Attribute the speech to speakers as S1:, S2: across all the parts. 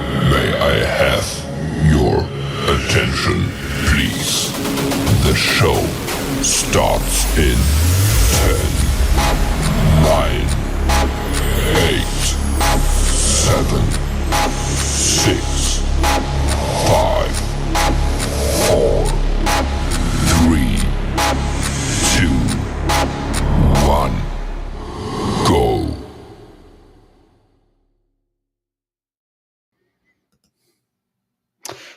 S1: May I have your attention, please? The show starts in 10, 9, 8, 7, 6, 5, 4, 3, 2, 1, go.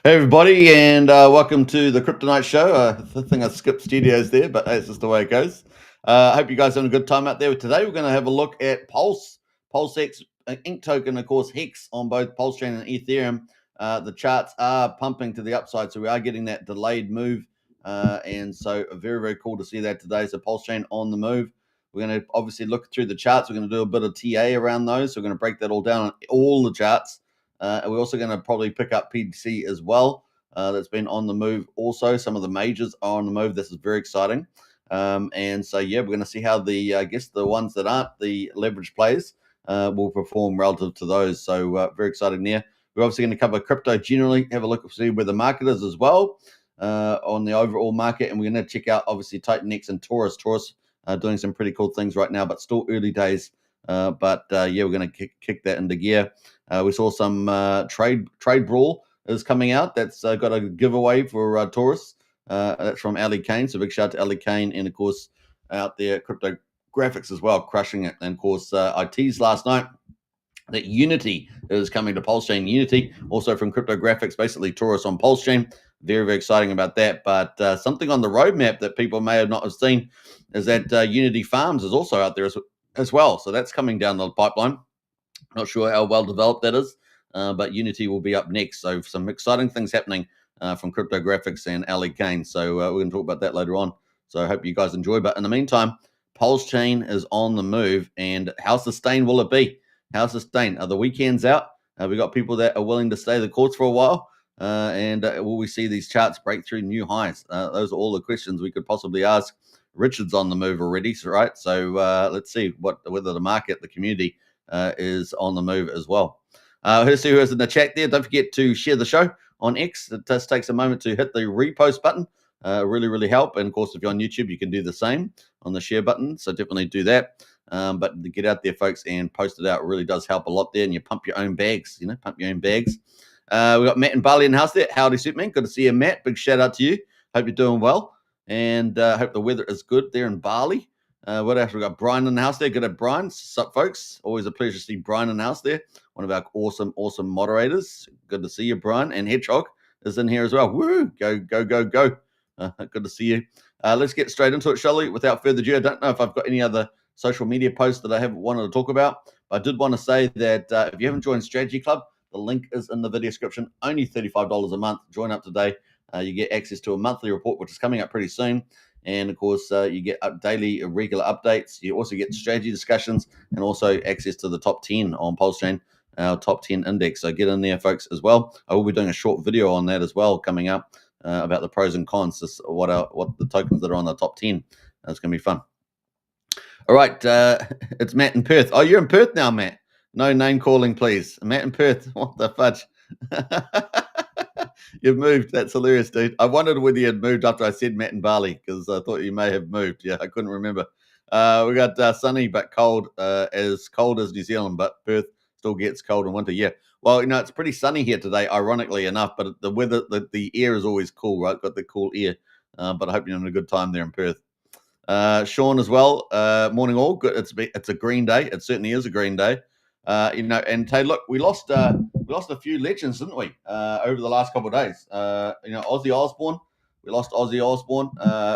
S2: Hey everybody, and welcome to the Kryptonite Show. I think I skipped studios there, but that's just the way it goes. I hope you guys are having a good time out there. Today we're going to have a look at PulseX, Ink token, of course, Hex on both PulseChain and Ethereum. The charts are pumping to the upside, so we are getting that delayed move, and so very, very cool to see that today. So PulseChain on the move. We're going to obviously look through the charts. We're going to do a bit of TA around those. So we're going to break that all down on all the charts. And we're also going to probably pick up PTGC as well. That's been on the move also. Some of the majors are on the move. This is very exciting. And so, yeah, we're going to see how the, I guess, the ones that aren't the leverage plays will perform relative to those. So very exciting there. We're obviously going to cover crypto generally, have a look, see where the market is as well on the overall market. And we're going to check out, obviously, Titanx and Taurus. Taurus doing some pretty cool things right now, but still early days. Yeah, we're going to kick that into gear. We saw some trade brawl is coming out. That's got a giveaway for Taurus. That's from Ali Kane. So big shout out to Ali Kane, and of course out there crypto graphics as well, crushing it. And of course I teased last night that Unity is coming to PulseChain. Unity also from crypto graphics, basically Taurus on PulseChain. Very, very exciting about that. But something on the roadmap that people may have not have seen is that Unity Farms is also out there as well. So that's coming down the pipeline. Not sure how well developed that is, but Unity will be up next. So some exciting things happening from Crypto Graphics and Ali Kane. So we're going to talk about that later on. So I hope you guys enjoy. But in the meantime, PulseChain is on the move. And how sustained will it be? How sustained? Are the weekends out? We got people that are willing to stay the course for a while. And will we see these charts break through new highs? Those are all the questions we could possibly ask. Richard's on the move already, right? So let's see whether the market, the community, is on the move as well. Let's see who is in the chat there. Don't forget to share the show on X. It just takes a moment to hit the repost button. Really, really help. And of course, if you're on YouTube, you can do the same on the share button. So definitely do that. But get out there, folks, and post it out. It really does help a lot there. And you pump your own bags, pump your own bags. We got Matt and Bali in the house there. Howdy, Superman. Good to see you, Matt. Big shout out to you. Hope you're doing well. And hope the weather is good there in Bali. What else? We got Brian in the house there. Good at Brian. Sup, folks? Always a pleasure to see Brian in the house there. One of our awesome moderators. Good to see you, Brian. And Hedgehog is in here as well. Woo! Go. Good to see you. Let's get straight into it, shall we? Without further ado, I don't know if I've got any other social media posts that I haven't wanted to talk about. But I did want to say that if you haven't joined Strategy Club, the link is in the video description. Only $35 a month. Join up today. You get access to a monthly report, which is coming up pretty soon. And, of course, you get daily regular updates. You also get strategy discussions and also access to the top 10 on PulseChain, our top 10 index. So get in there, folks, as well. I will be doing a short video on that as well coming up about the pros and cons, just what the tokens that are on the top 10. That's going to be fun. All right. It's Matt in Perth. Oh, you're in Perth now, Matt. No name calling, please. Matt in Perth. What the fudge? You've moved. That's hilarious, dude. I wondered whether you had moved after I said Matt and Bali because I thought you may have moved. Yeah, I couldn't remember. We got sunny but cold as New Zealand, but Perth still gets cold in winter. Yeah. Well, it's pretty sunny here today, ironically enough, but the weather, the air is always cool, right? Got the cool air. But I hope you're having a good time there in Perth. Sean as well. Morning all. Good. It's a green day. It certainly is a green day. And Tay, look, we lost a few legends, didn't we? Over the last couple of days. Ozzy Osbourne. We lost Ozzy Osbourne.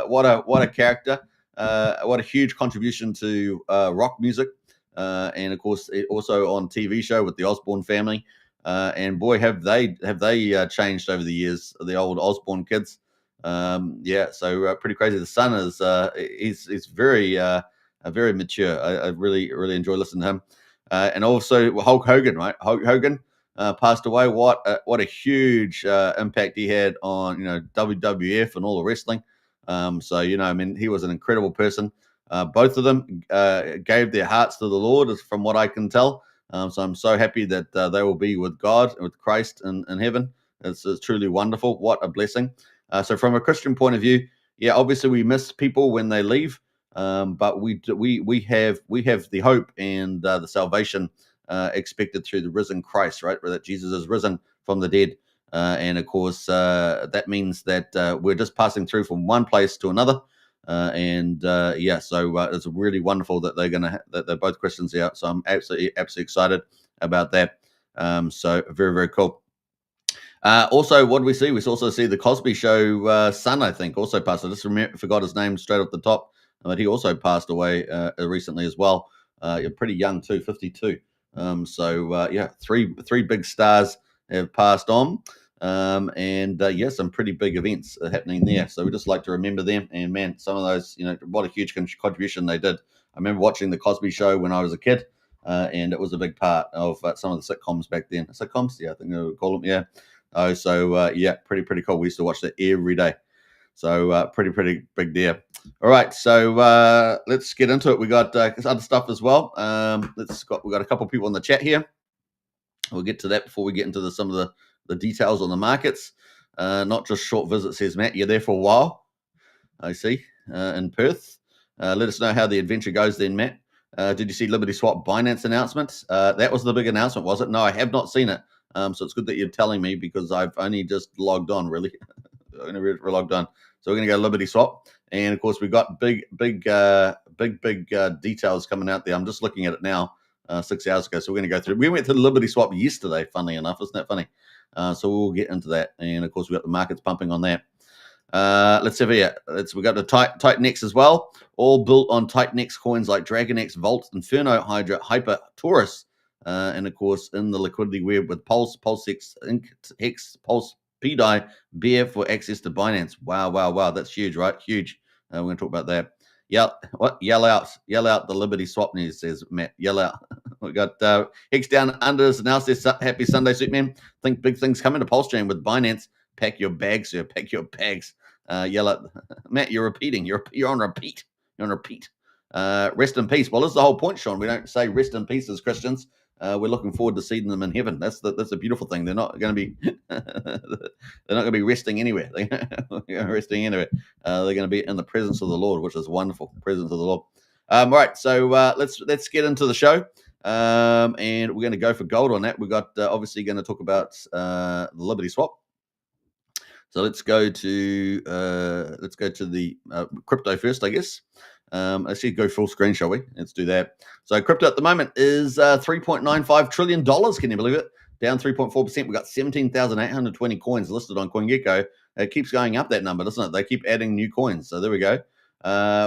S2: What a character. What a huge contribution to rock music. And of course, also on TV show with the Osbourne family. And boy, have they changed over the years. The old Osbourne kids. So pretty crazy. The son is he's very very mature. I really enjoy listening to him. And also Hulk Hogan, right? Hulk Hogan passed away. What a huge impact he had on WWF and all the wrestling. He was an incredible person. Both of them gave their hearts to the Lord, from what I can tell. So I'm so happy that they will be with God, with Christ in heaven. It's truly wonderful. What a blessing. So from a Christian point of view, yeah, obviously we miss people when they leave, but we have the hope and the salvation expected through the risen Christ, right? Where that Jesus is risen from the dead. And of course, that means that we're just passing through from one place to another. Yeah, so it's really wonderful that that they're both Christians here. So I'm absolutely excited about that. So very, very cool. Also, what do we see? We also see the Cosby Show son, I think, also passed. I just forgot his name straight off the top, but he also passed away recently as well. Pretty young too, 52. Yeah, three big stars have passed on. Yeah, some pretty big events happening there. So we just like to remember them. And man, some of those, what a huge contribution they did. I remember watching the Cosby Show when I was a kid, and it was a big part of some of the sitcoms back then. Sitcoms, yeah, I think they would call them, yeah. Yeah, pretty cool. We used to watch that every day. So pretty big deal. All right, so let's get into it. We got other stuff as well. We got a couple of people in the chat here. We'll get to that before we get into some of the details on the markets. Not just short visit, says Matt. You're there for a while, I see, in Perth. Let us know how the adventure goes then, Matt. Did you see Liberty Swap Binance announcement? That was the big announcement, was it? No, I have not seen it. So it's good that you're telling me because I've only just logged on, really. We're logged on. So we're going to go Liberty Swap. And, of course, we've got big details coming out there. I'm just looking at it now. 6 hours ago. So we're going to go through. We went to the Liberty Swap yesterday, funnily enough. Isn't that funny? So we'll get into that. And, of course, we've got the markets pumping on that. Let's have here. We got the Titanx as well, all built on Titanx coins like DragonX, Volt, Inferno, Hydra, Hyper, Taurus, and of course in the liquidity web with Pulse, PulseX, Hex, Pulse, PDI, Bear for access to Binance. Wow, that's huge, right? Huge. We're going to talk about that. Yell out the Liberty Swap news, says Matt. Yell out. We got Hex down unders and now says happy Sunday, Superman. Think big things coming to PulseChain with Binance. Pack your bags, sir. Pack your bags. Yell at Matt. You're repeating. You're on repeat. You're on repeat. Rest in peace. Well, this is the whole point, Sean. We don't say rest in peace as Christians. We're looking forward to seeing them in heaven. That's a beautiful thing. They're not going to be resting anywhere. They're resting anywhere. They're going to be in the presence of the Lord, which is wonderful. Presence of the Lord. All right. So let's get into the show. And we're going to go for gold on that. We got obviously going to talk about the Liberty Swap. So let's go to the crypto first, I guess. Let's go full screen, shall we? Let's do that. So crypto at the moment is $3.95 trillion. Can you believe it? Down 3.4%. We've got 17,820 coins listed on CoinGecko. It keeps going up, that number, doesn't it? They keep adding new coins. So there we go.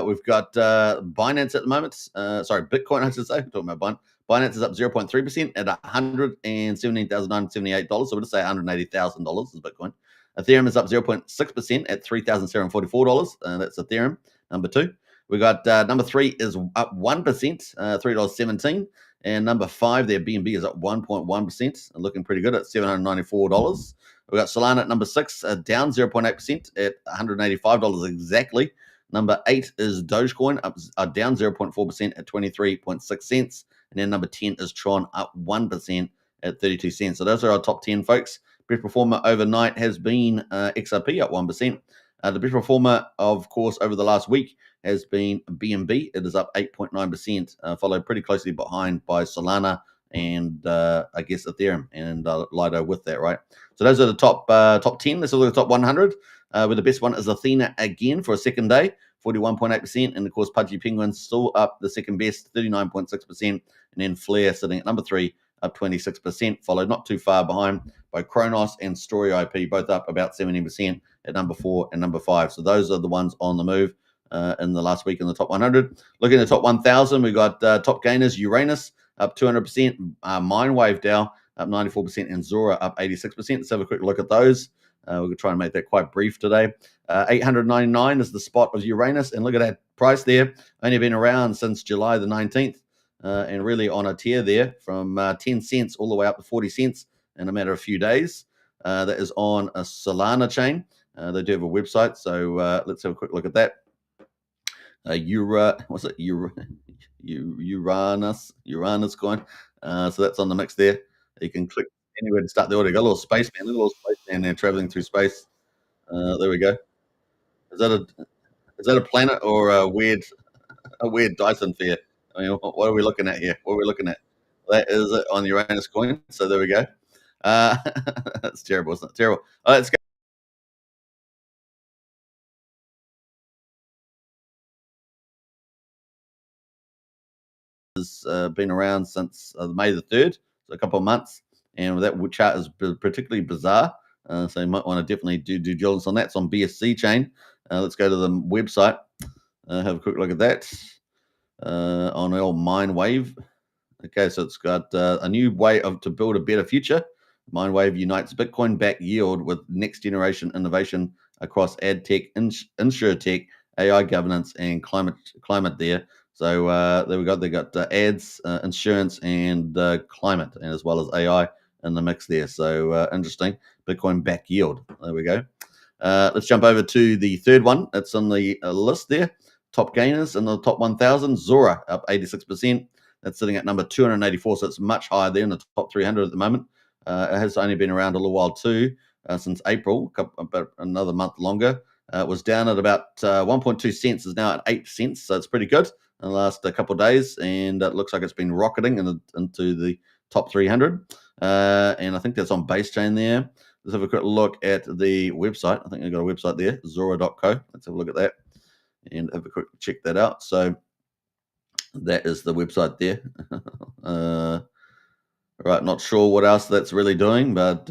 S2: We've got Binance at the moment. Bitcoin, I should say. We're talking about Binance. Binance is up 0.3% at $117,978. So we'll just say $180,000 is Bitcoin. Ethereum is up 0.6% at $3,744. That's Ethereum, number 2. We got number 3 is up 1%, $3.17. And number 5 there, BNB, is up 1.1%, looking pretty good at $794. We got Solana at number 6, down 0.8% at $185 exactly. Number 8 is Dogecoin, down 0.4% at 23.6 cents. And then number 10 is Tron, up 1% at 32 cents. So those are our top 10, folks. Best performer overnight has been XRP up 1%. The best performer, of course, over the last week has been BNB. It is up 8.9%, followed pretty closely behind by Solana and I guess Ethereum and Lido with that, right? So those are the top 10. Let's look at the top 100. Where the best one is Athena again for a second day, 41.8%. And of course, Pudgy Penguin's still up the second best, 39.6%. And then Flare sitting at number 3, up 26%, followed not too far behind by Kronos and Story IP, both up about 17% at number 4 and number 5. So those are the ones on the move in the last week in the top 100. Looking at the top 1,000, we got top gainers, Uranus up 200%, Mindwave DAO up 94%, and Zora up 86%. Let's have a quick look at those. We're going to try and make that quite brief today. 899 is the spot of Uranus, and look at that price there. Only been around since July the 19th. And really on a tear there from 10 cents all the way up to 40 cents in a matter of a few days. That is on a Solana chain. They do have a website, so let's have a quick look at that. what's it? Uranus coin. So that's on the mix there. You can click anywhere to start the order. Got a little spaceman, there traveling through space. There we go. Is that a planet or a weird Dyson sphere? I mean, what are we looking at here? What are we looking at? That is it on the Uranus coin. So there we go. That's terrible, isn't it? Terrible. All right, let's go. Has been around since May the 3rd, so a couple of months, and that chart is particularly bizarre. So you might want to definitely do due diligence on that. It's on BSC chain. Let's go to the website. Have a quick look at that on our Mindwave. Okay, so it's got a new way to build a better future. Mindwave unites Bitcoin-backed yield with next-generation innovation across ad tech, insurtech, AI governance, and climate there. So there we go. They got ads, insurance, and climate, and as well as AI in the mix there. So interesting. Bitcoin-backed yield. There we go. Let's jump over to the third one. It's on the list there. Top gainers in the top 1,000. Zora up 86%. That's sitting at number 284, so it's much higher there in the top 300 at the moment. It has only been around a little while too, since April, about another month longer. It was down at about 1.2 cents, is now at 8 cents, so it's pretty good in the last couple of days, and it looks like it's been rocketing into the top 300. And I think that's on base chain there. Let's have a quick look at the website. I think I've got a website there, zora.co. Let's have a look at that and have a quick check that out. So that is the website there. Right, not sure what else that's really doing, but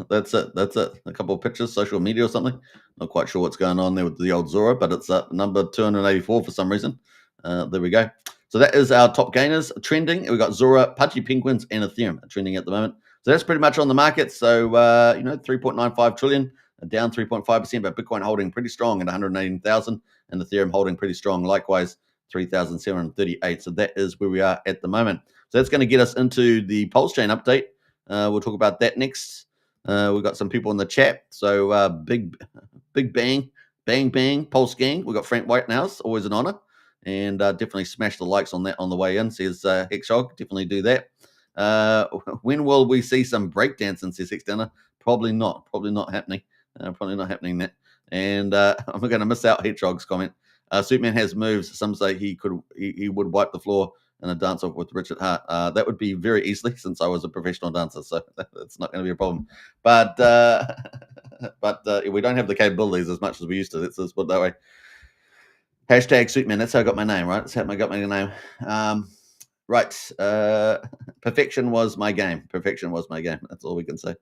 S2: that's it. That's it. A couple of pictures, social media or something. Not quite sure what's going on there with the old Zora, but it's number 284 for some reason. There we go. So that is our top gainers trending. We've got Zora, Pudgy Penguins, and Ethereum trending at the moment. So that's pretty much on the market. So 3.95 trillion, down 3.5%, but Bitcoin holding pretty strong at 118,000, and Ethereum holding pretty strong, likewise 3,738. So that is where we are at the moment. So that's going to get us into the PulseChain update. We'll talk about that next. We've got some people in the chat. So big bang, Pulse gang. We've got Frank Whitehouse, always an honor. And definitely smash the likes on that on the way in, says Hexhog. Definitely do that. When will we see some breakdancing, says Hexdana? Probably not happening. Probably not happening that. And I'm going to miss out Hedgehog's comment. Superman has moves. Some say he would wipe the floor in a dance off with Richard Hart. That would be very easily, since I was a professional dancer, so that's not going to be a problem. But we don't have the capabilities as much as we used to. Let's put it that way. Hashtag Superman. That's how I got my name, right? That's how I got my name. Right. Perfection was my game. That's all we can say.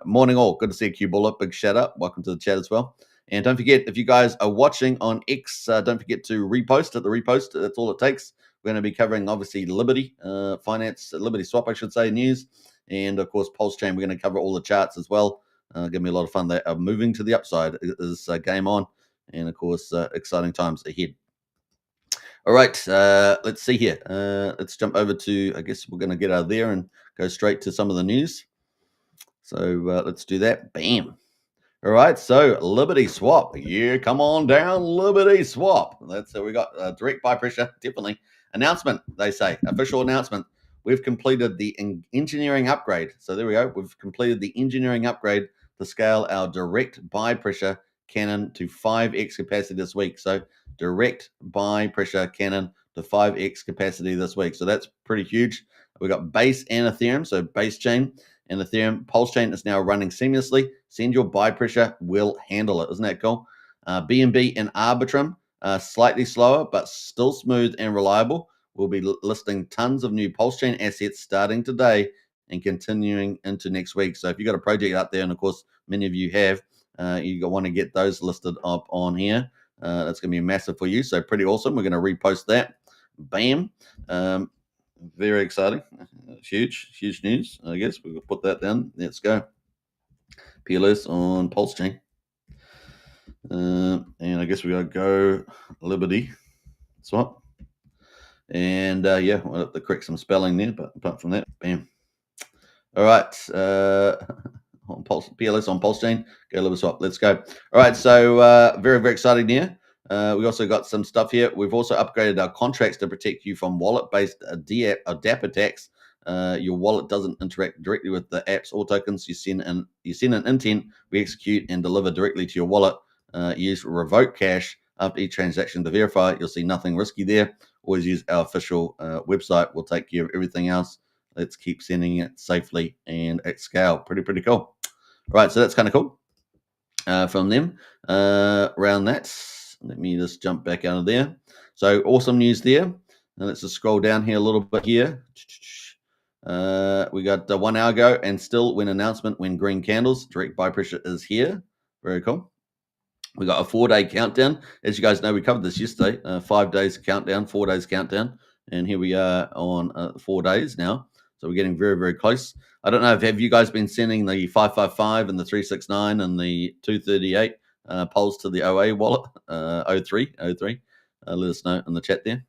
S2: Morning all. Good to see you, Q Bullet. Big shout out. Welcome to the chat as well. And don't forget, if you guys are watching on X, don't forget to repost at the repost. That's all it takes. We're going to be covering, obviously, Liberty Finance, Liberty Swap, I should say, news. And, of course, PulseChain. We're going to cover all the charts as well. Give me a lot of fun there. Moving to the upside is game on. And, of course, exciting times ahead. All right, let's see here. Let's jump over to, I guess we're going to get out of there and go straight to some of the news. So let's do that. Bam. All right, so Liberty Swap. Yeah, come on down, Liberty Swap. That's we got direct buy pressure, definitely. Announcement, they say, official announcement. We've completed the engineering upgrade. So there we go. We've completed the engineering upgrade to scale our direct buy pressure cannon to 5x capacity this week. So direct buy pressure cannon to 5x capacity this week. So that's pretty huge. We've got base and Ethereum, so base chain and Ethereum. PulseChain is now running seamlessly. Send your buy pressure, will handle it. Isn't that cool? BNB and Arbitrum, slightly slower, but still smooth and reliable. We'll be listing tons of new PulseChain assets starting today and continuing into next week. So if you've got a project out there, and of course, many of you have, you want to get those listed up on here. That's going to be massive for you. So pretty awesome. We're going to repost that. Bam. Very exciting. Huge news. I guess we'll put that down. Let's go. PLS on PulseChain. And I guess we got to go Liberty Swap. And yeah, we'll have to correct some spelling there, but apart from that, bam. All right. On PLS on PulseChain, go Liberty Swap. Let's go. All right. So very exciting here. We also got some stuff here. We've also upgraded our contracts to protect you from wallet-based DApp attacks. Your wallet doesn't interact directly with the apps or tokens. You send an intent, we execute and deliver directly to your wallet. Use revoke cash after each transaction to verify. You'll see nothing risky there. Always use our official website. We'll take care of everything else. Let's keep sending it safely and at scale. Pretty cool. Right, so that's kind of cool from them. Around that, let me just jump back out of there. So awesome news there. And let's just scroll down here a little bit here. We got 1 hour ago, and still when announcement when green candles. Direct buy pressure is here. Very cool. We got a 4-day countdown. As you guys know, we covered this yesterday. 5 days countdown, 4 days countdown, and here we are on 4 days now. So we're getting very close. I don't know if have you guys been sending the 555 and the 369 and the 238 polls to the OA wallet 03. Let us know in the chat there.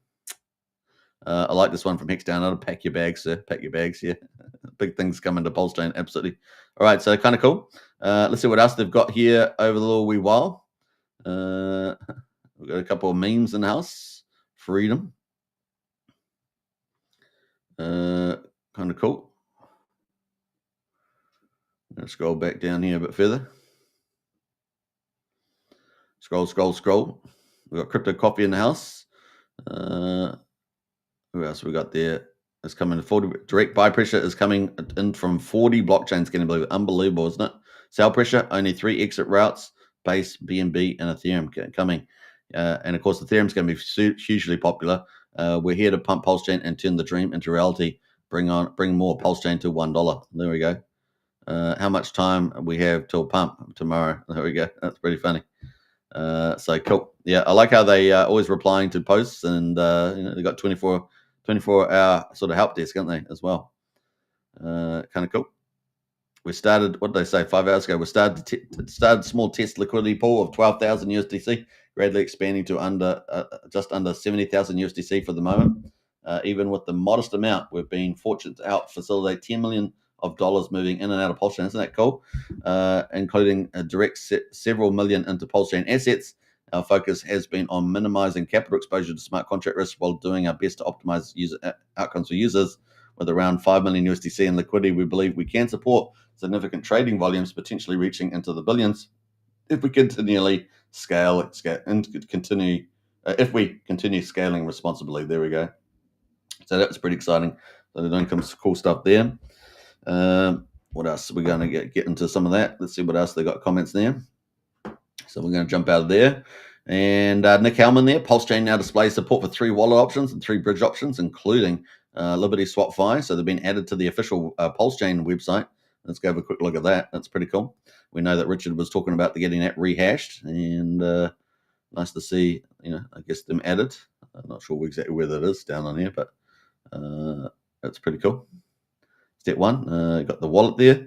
S2: I like this one from Hex Down Under. Pack your bags, sir. Pack your bags. Yeah, big things coming to PulseChain. Absolutely. All right, so kind of cool. Let's see what else they've got here over the little wee while. We've got a couple of memes in the house. Freedom. Kind of cool. Let's scroll back down here a bit further. Scroll. We've got Crypto Coffee in the house. Who else we got there? It's coming to 40. Direct buy pressure is coming in from 40 blockchains. Can you believe it? Unbelievable, isn't it? Sell pressure, only 3 exit routes: Base, BNB, and Ethereum coming. And of course, Ethereum's going to be hugely popular. We're here to pump PulseChain and turn the dream into reality. Bring more PulseChain to $1. There we go. How much time we have till pump tomorrow? There we go. That's pretty funny. So cool. Yeah, I like how they always replying to posts, and they got 24-hour sort of help desk, haven't they, as well? Kind of cool. We started, what did they say, 5 hours ago? We started a small test liquidity pool of 12,000 USDC, gradually expanding to just under 70,000 USDC for the moment. Even with the modest amount, we've been fortunate to help facilitate $10 million moving in and out of PulseChain. Isn't that cool? Including a direct several million into PulseChain assets. Our focus has been on minimizing capital exposure to smart contract risk while doing our best to optimize user outcomes for users. With around 5 million USDC in liquidity, we believe we can support significant trading volumes, potentially reaching into the billions, if we continually scale and continue. If we continue scaling responsibly. There we go. So that's pretty exciting. So they're doing some cool stuff there. What else? We're going to get into some of that. Let's see what else they got comments there. So we're going to jump out of there. And Nick Hellman there. PulseChain now displays support for 3 wallet options and 3 bridge options, including Liberty Swap Fi. So they've been added to the official PulseChain website. Let's go have a quick look at that. That's pretty cool. We know that Richard was talking about getting that rehashed, and nice to see, I guess them added. I'm not sure exactly where that is down on here, but that's pretty cool. Step 1, you got the wallet there.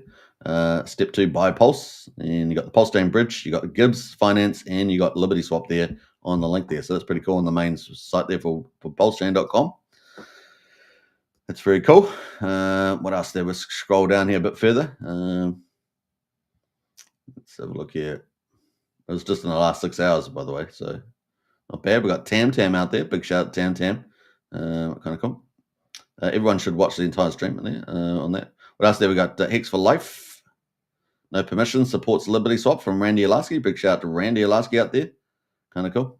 S2: Step 2, buy Pulse, and you got the PulseChain bridge, you got Gibbs Finance, and you got Liberty Swap there on the link there. So that's pretty cool on the main site there for PulseChain.com. That's very cool. What else there? We'll scroll down here a bit further. Let's have a look here. It was just in the last 6 hours, by the way, so not bad. We got Tam out there. Big shout out to Tam. Kind of cool. Everyone should watch the entire stream there on that. What else there? We got Hex for Life. No permission. Supports Liberty Swap from Randy Alaski. Big shout out to Randy Alaski out there. Kind of cool.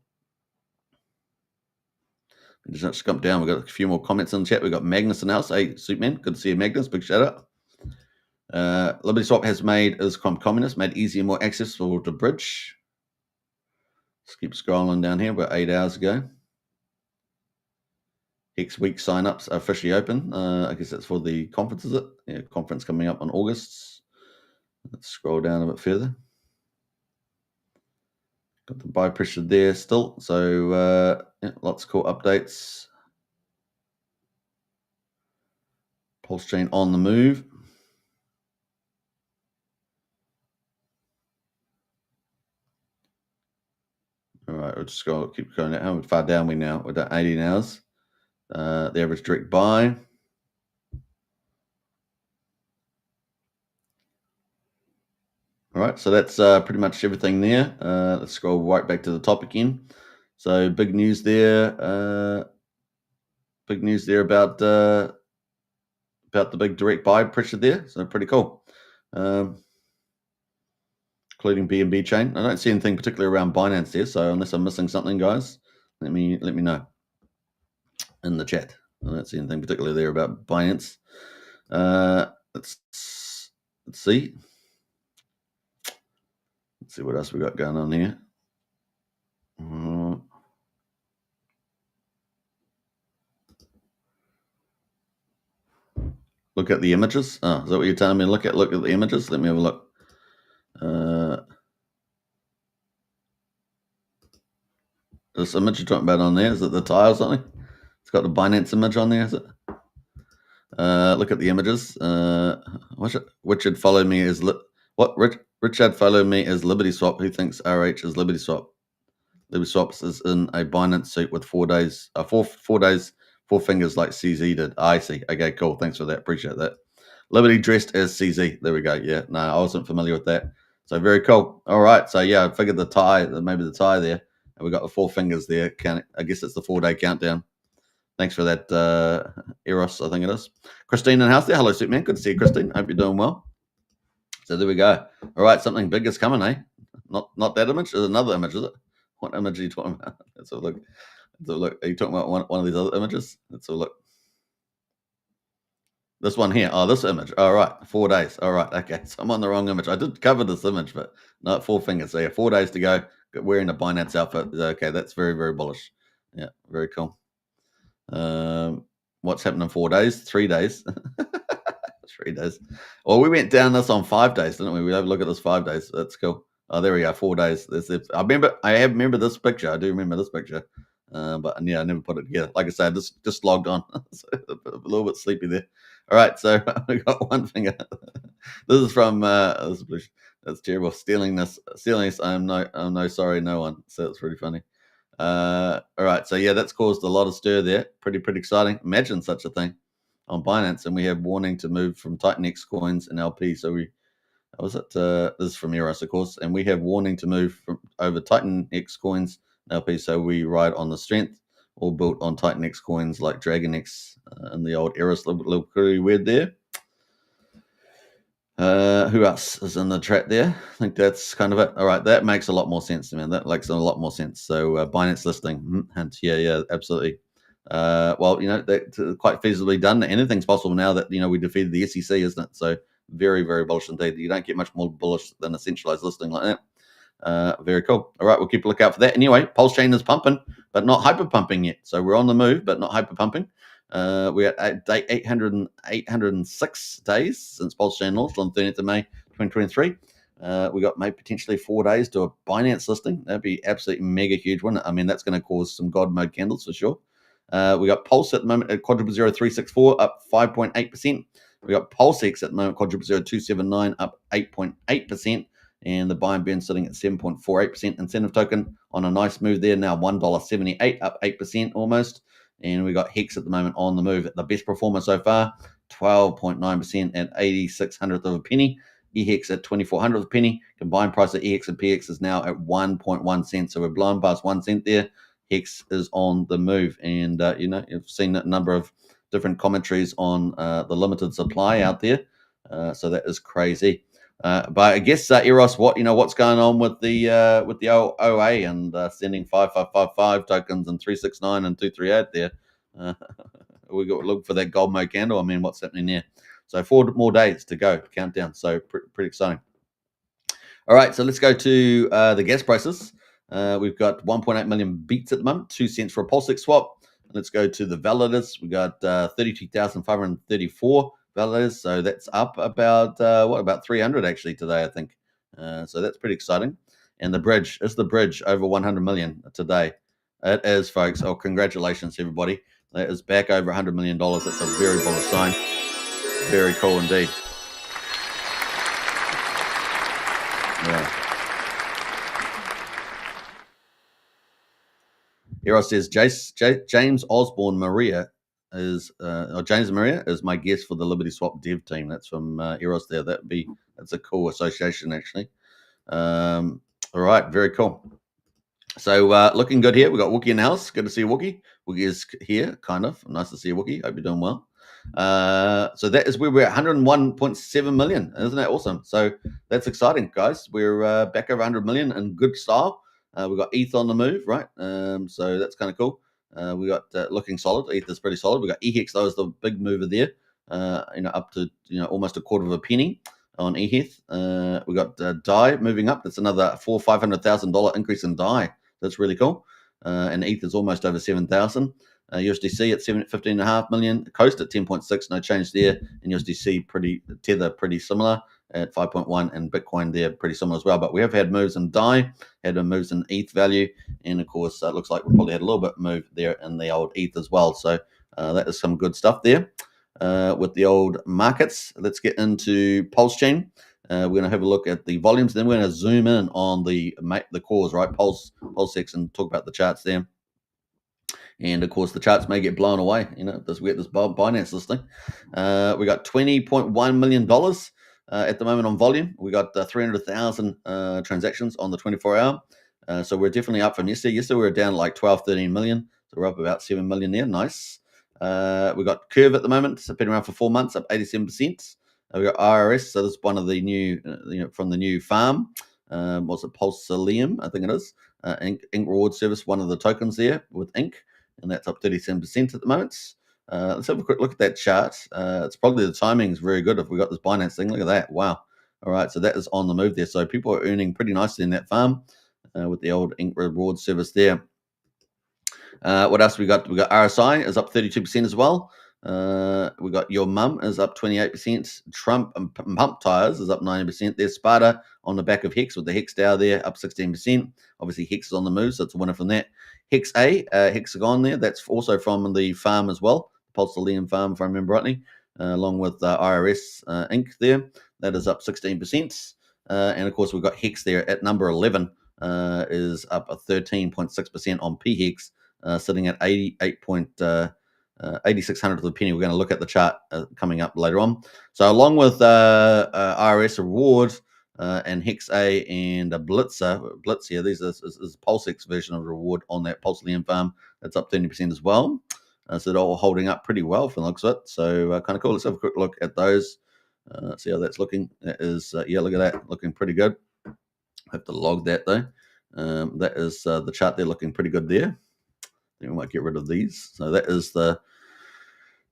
S2: Just jump down. We've got a few more comments in the chat. We've got Magnus in the house. Hey, Superman. Good to see you, Magnus. Big shout out. Liberty Swap has made is communist, made easier and more accessible to bridge. Let's keep scrolling down here. We're 8 hours ago. Hex week signups are officially open. I guess that's for the conference, is it? Yeah, conference coming up in August. Let's scroll down a bit further. Got the buy pressure there still. So lots of cool updates. PulseChain on the move. All right, we'll just keep going. How far down we now? We're at 18 hours. The average direct buy. All right, so that's pretty much everything there. Let's scroll right back to the top again. So big news there. Big news there about the big direct buy pressure there. So pretty cool. Including BNB chain. I don't see anything particularly around Binance there. So unless I'm missing something, guys, let me know in the chat. I don't see anything particularly there about Binance. Let's see. Let's see what else we got going on here. Look at the images. Oh, is that what you're telling me? Look at the images. Let me have a look. This image you're talking about on there, is it the tie or something? It's got the Binance image on there, is it? Look at the images. Richard followed me as Richard followed me as Liberty Swap. Who thinks RH is Liberty Swap? Liberty Swaps is in a Binance suit with 4 days, 4 days, 4 fingers like CZ did. I see. Okay, cool. Thanks for that. Appreciate that. Liberty dressed as CZ. There we go. Yeah, no, I wasn't familiar with that. So very cool. All right. So yeah, I figured the tie, maybe the tie there. And we got the 4 fingers there. I guess it's the 4-day countdown. Thanks for that, Eros, I think it is. Christine in house there. Hello, Superman. Good to see you, Christine. Hope you're doing well. So there we go. All right, something big is coming, eh? Not that image. There's another image, is it? What image are you talking about? Let's have a look. Are you talking about one of these other images? Let's have a look. This one here. Oh, this image. All right. 4 days. All right. Okay. So I'm on the wrong image. I did cover this image, but not 4 fingers. So yeah, 4 days to go. Wearing a Binance outfit. Okay. That's very, very bullish. Yeah. Very cool. What's happening in 4 days? 3 days. 3 days. Well, we went down this on 5 days, didn't we? We have a look at this 5 days. That's cool. Oh, there we go. 4 days. I remember this picture. I do remember this picture. But yeah, I never put it together. Like I said, just logged on. So a little bit sleepy there. All right, so we got one finger. This is from that's terrible. Stealing this. I'm no sorry, no one. So it's pretty funny. All right, so yeah, that's caused a lot of stir there. Pretty exciting. Imagine such a thing on Binance, and we have warning to move from TitanX coins and LP. So this is from Eros, of course, and we have warning to move from over TitanX coins and LP. So we ride on the strength, all built on TitanX coins like DragonX and the old Eros liquidity word there. Who else is in the chat there? I think that's kind of it. All right, that makes a lot more sense, man. That makes a lot more sense. So Binance listing, hint, yeah, absolutely. Well, that's quite feasibly done. Anything's possible now that we defeated the SEC, isn't it? So very, very bullish indeed. You don't get much more bullish than a centralized listing like that. Very cool. All right, we'll keep a lookout for that. Anyway, PulseChain is pumping, but not hyper pumping yet. So we're on the move, but not hyper pumping. We're at day 806 days since PulseChain launched on 30th of May 2023. We got maybe potentially 4 days to a Binance listing. That'd be absolutely mega huge, wouldn't it? I mean, that's going to cause some God mode candles for sure. We got Pulse at the moment at quadruple 0364 up 5.8%. We got PulseX at the moment quadruple 0279 up 8.8%. And the buy and burn sitting at 7.48% incentive token on a nice move there. Now $1.78 up 8% almost. And we got Hex at the moment on the move. The best performer so far, 12.9% at 86/100th of a penny. EHEX at 24/100th of a penny. Combined price of EHEX and PX is now at 1.1 cents. So we're blowing past 1 cent there. Hex is on the move. And, you've seen a number of different commentaries on the limited supply out there. So that is crazy. But I guess, Eros, what's going on with the OA and sending 5555 tokens and 369 and 238 there? We got to look for that gold mode candle. I mean, what's happening there? So 4 more days to go, countdown. So pretty exciting. All right, so let's go to the gas prices. We've got 1.8 million beats at the moment, 2 cents for a PulseX swap. Let's go to the validators. We got 32,534 validators, so that's up about 300 actually today, I think. So that's pretty exciting. And the bridge is over 100 million today. It is, folks. Oh, congratulations, everybody! That is back over 100 million dollars. That's a very bullish sign. Very cool indeed. Yeah. Eros says James Osborne Maria is James Maria is my guest for the Liberty Swap dev team. That's from Eros there. That's a cool association actually. All right, very cool. So looking good here. We got Wookie in the house. Good to see you, Wookie. Wookie is here, kind of. Nice to see you, Wookie. Hope you're doing well. So that is where we're at 101.7 million. Isn't that awesome? So that's exciting, guys. We're back over 100 million in good style. We've got ETH on the move, right? So that's kind of cool. We got looking solid. ETH is pretty solid. We got EHEX, though, is the big mover there. Up to almost a quarter of a penny on ETH. We got DAI moving up. That's another $500,000 increase in DAI. That's really cool. And ETH is almost over 7,000. USDC at 15.5 million. Coast at 10.6. No change there. And USDC Tether pretty similar at 5.1, and Bitcoin there pretty similar as well. But we have had moves in DAI, had moves in ETH value, and of course it looks like we probably had a little bit move there in the old ETH as well. So that is some good stuff there with the old markets. Let's get into PulseChain. We're going to have a look at the volumes. Then we're going to zoom in on the cores, right? PulseX, and talk about the charts there. And of course, the charts may get blown away. We get this Binance listing. We got $20.1 million at the moment on volume. We got 300,000 transactions on the 24-hour. So we're definitely up from yesterday. Yesterday we were down like 13 million. So we're up about 7 million there. Nice. We got Curve at the moment. It's been around for 4 months, up 87%. We got RRS. So this is one of the new, from the new farm. What's it? PulseChain, I think it is. Inc reward service, one of the tokens there with Inc. And that's up 37% at the moment. Let's have a quick look at that chart. It's probably the timing is very good if we got this Binance thing. Look at that. Wow. All right. So that is on the move there. So people are earning pretty nicely in that farm with the old Inc reward service there. What else we got? We got RSI is up 32% as well. We got Your Mum is up 28%. Trump and Pump Tires is up 90%. There's Sparta on the back of Hex with the Hex DAO there, up 16%. Obviously, Hex is on the move, so it's a winner from that. Hex A, Hexagon there, that's also from the farm as well, PulseChain farm, if I remember rightly, along with IRS Inc. there. That is up 16%. And of course, we've got Hex there at number 11, is up a 13.6% on PHEX, sitting at 8,600 to the penny. We're going to look at the chart coming up later on. So along with IRS Reward and Hex A and Blitz here, these is PulseX version of Reward on that PulseChain farm. That's up 30% as well. So they're all holding up pretty well from the looks of it. So kind of cool. Let's have a quick look at those. See how that's looking. That is, yeah, look at that. Looking pretty good. Have to log that though. That is the chart there looking pretty good there. We might get rid of these. So that is the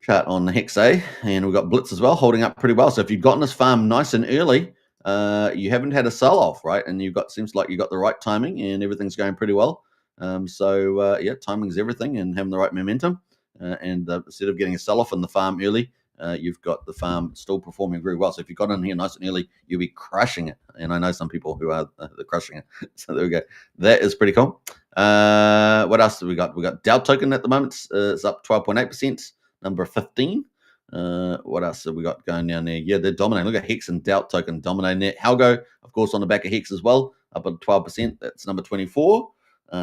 S2: chart on the Hex A, and we've got Blitz as well, holding up pretty well. So if you've gotten this farm nice and early, you haven't had a sell-off, right? And seems like you got the right timing, and everything's going pretty well. Yeah, timing is everything, and having the right momentum. Instead of getting a sell-off in the farm early, you've got the farm still performing very well. So if you got in here nice and early, you'll be crushing it. And I know some people who are crushing it. So there we go. That is pretty cool. What else do we got? We got DAO token at the moment. It's up 12.8%, number 15. What else have we got going down there? Yeah, they're dominating. Look at Hex and DAO token dominating there. ALGO, of course, on the back of Hex as well, up at 12%. That's number 24.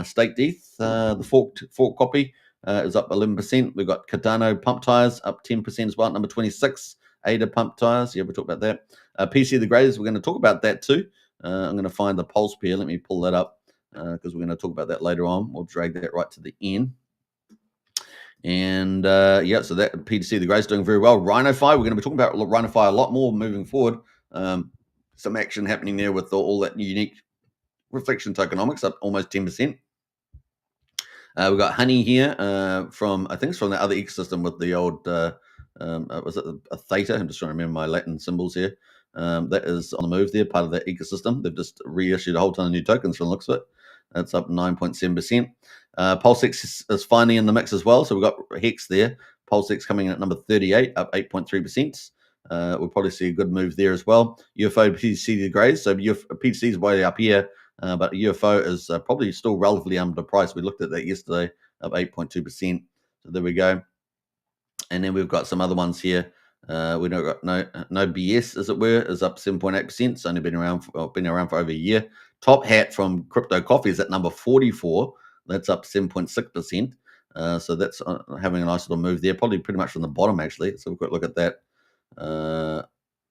S2: Staked ETH, the fork copy is up 11%. We've got Cardano pump tires up 10% as well, number 26. ADA pump tires, yeah, we'll talk about that. PC the Greatest, we're going to talk about that too. I'm going to find the pulse pair. Let me pull that up because we're going to talk about that later on. We'll drag that right to the end. And yeah, so that PTC the Greatest doing very well. RhinoFi, we're going to be talking about RhinoFi a lot more moving forward. Some action happening there with all that unique reflection tokenomics, up almost 10%. We've got Honey here from, I think it's from the other ecosystem with the old, was it a Theta? I'm just trying to remember my Latin symbols here. That is on the move there, part of that ecosystem. They've just reissued a whole ton of new tokens from the looks of it. That's up 9.7%. PulseX is finally in the mix as well. So we've got Hex there. PulseX coming in at number 38, up 8.3%. We'll probably see a good move there as well. UFO PTC the Greys. So PTC is way up here. But UFO is probably still relatively underpriced. We looked at that yesterday, up 8.2%. So there we go. And then we've got some other ones here. We don't got no BS, as it were, is up 7.8%. It's only been around for over a year. Top Hat from Crypto Coffee is at number 44. That's up 7.6%. So that's having a nice little move there. Probably pretty much from the bottom actually. So we've got a look at that.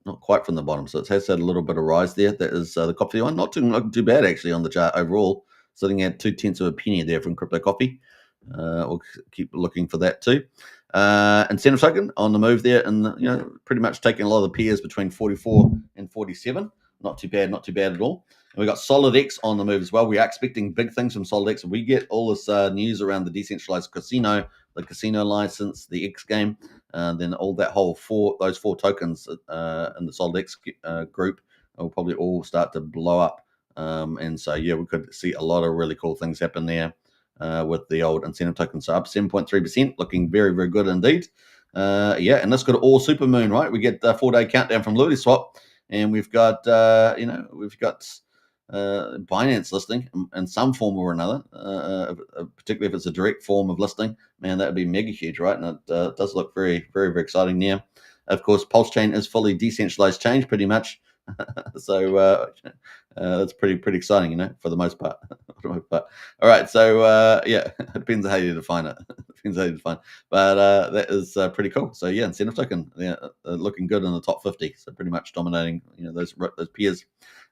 S2: Not quite from the bottom, so it has had a little bit of rise there. That is the coffee one, not looking too bad actually on the chart overall. sitting at 0.2 of a penny there from Crypto Coffee. We'll keep looking for that too. Incentive token on the move there, and pretty much taking a lot of the peers between 44 and 47. Not too bad at all. And we got SolidX on the move as well. We are expecting big things from SolidX. We get all this news around the decentralized casino, the casino license, the X game, then all that those four tokens in the SolidX group will probably all start to blow up. And so we could see a lot of really cool things happen there. With the old incentive token. So up 7.3%, looking very, very good indeed. And this got all supermoon, right? We get the 4-day countdown from LuliSwap, and we've got Binance listing in some form or another, particularly if it's a direct form of listing. Man, that would be mega huge, right? And it does look very, very, very exciting now. Of course, PulseChain is fully decentralized change, pretty much. So that's pretty exciting, for the most part. All right, so it depends on how you define it. But that is pretty cool. So incentive token, looking good in the top 50. So pretty much dominating, those peers.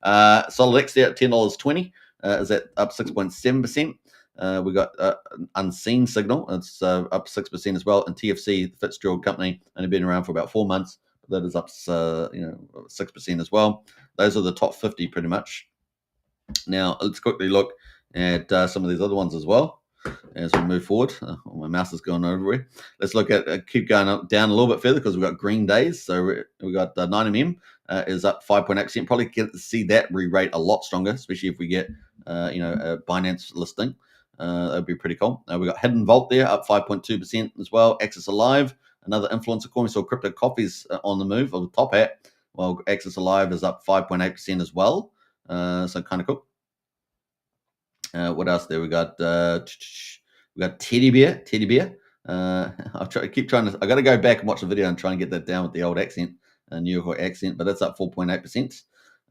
S2: SolidX there at $10.20 is that up 6.7%. We got Unseen Signal. It's up 6% as well. And TFC, the Fitzgerald company, only been around for about 4 months. That is up 6% as well. Those are the top 50 pretty much. Now let's quickly look at some of these other ones as well as we move forward. My mouse is going everywhere. Let's look at keep going down a little bit further because we've got green days. So we got 9mm is up 5.8%. Probably get to see that re-rate a lot stronger, especially if we get a Binance listing. That'd be pretty cool. We got Hidden Vault there up 5.2% as well. Access Alive, another influencer coin. We saw Crypto Coffee's on the move, on the top hat. Well, Access Alive is up 5.8% as well. So kind of cool. What else there? We got Teddy Bear. I got to go back and watch the video and try and get that down with the old accent, New York accent. But that's up 4.8%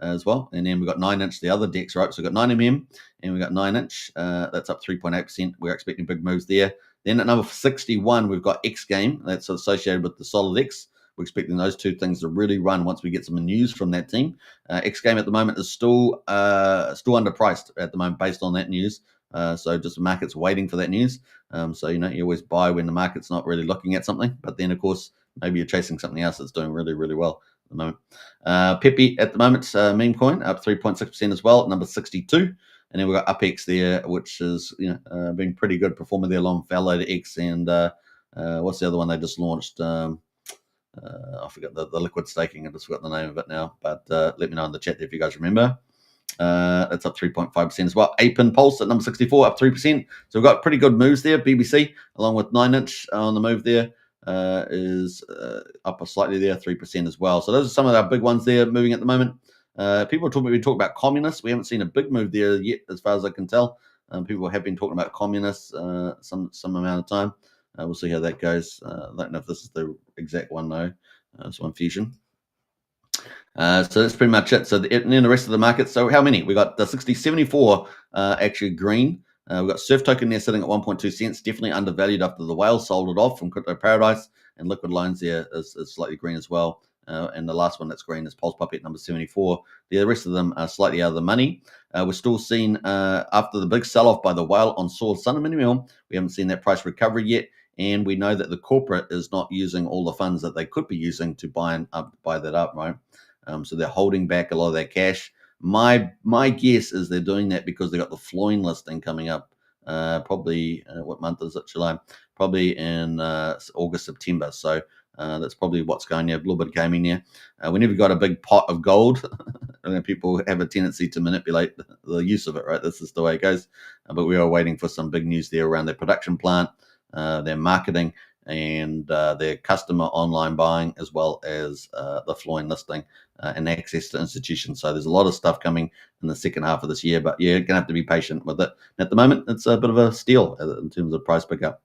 S2: as well. And then we got 9-inch, the other DEX, right? So we got 9mm and we got 9-inch. That's up 3.8%. We're expecting big moves there. Then at number 61, we've got X Game. That's associated with the SolidX. We're expecting those two things to really run once we get some news from that team. X Game at the moment is still underpriced at the moment based on that news. So just the market's waiting for that news. So you always buy when the market's not really looking at something. But then of course maybe you're chasing something else that's doing really, really well at the moment. Pepe at the moment, meme coin up 3.6% as well, at number 62. And then we've got UpX there, which is been pretty good performer there along Validator X and what's the other one they just launched? I forgot the liquid staking. I just forgot the name of it now, but let me know in the chat if you guys remember. That's up 3.5% as well. Ape and Pulse at number 64, up 3%. So we've got pretty good moves there. BBC, along with 9-inch on the move there, is up slightly there, 3% as well. So those are some of our big ones there moving at the moment. People we talk about communists. We haven't seen a big move there yet, as far as I can tell. People have been talking about communists some amount of time. We'll see how that goes. I don't know if this is the exact one, though. It's one Fusion. So that's pretty much it. So and then the rest of the market. So how many? We got the 6074 actually green. We've got Surf Token there sitting at 1.2 cents. Definitely undervalued after the whale sold it off from Crypto Paradise. And Liquid Loans there is slightly green as well. And the last one that's green is Pulse Puppet number 74. The rest of them are slightly out of the money. We're still seeing after the big sell-off by the whale on Sword Sun and Minimum, we haven't seen that price recovery yet. And we know that the corporate is not using all the funds that they could be using to buy that up, right? So they're holding back a lot of their cash. My guess is they're doing that because they got the Floyn listing coming up. Probably what month is it? July. Probably in August, September. So that's probably what's going there. A little bit of gaming there. Whenever you've got a big pot of gold, people have a tendency to manipulate the use of it, right? This is the way it goes. But we are waiting for some big news there around their production plant, their marketing, and their customer online buying, as well as the Floyn listing and access to institutions. So there's a lot of stuff coming in the second half of this year, but you're going to have to be patient with it. At the moment, it's a bit of a steal in terms of price pickup.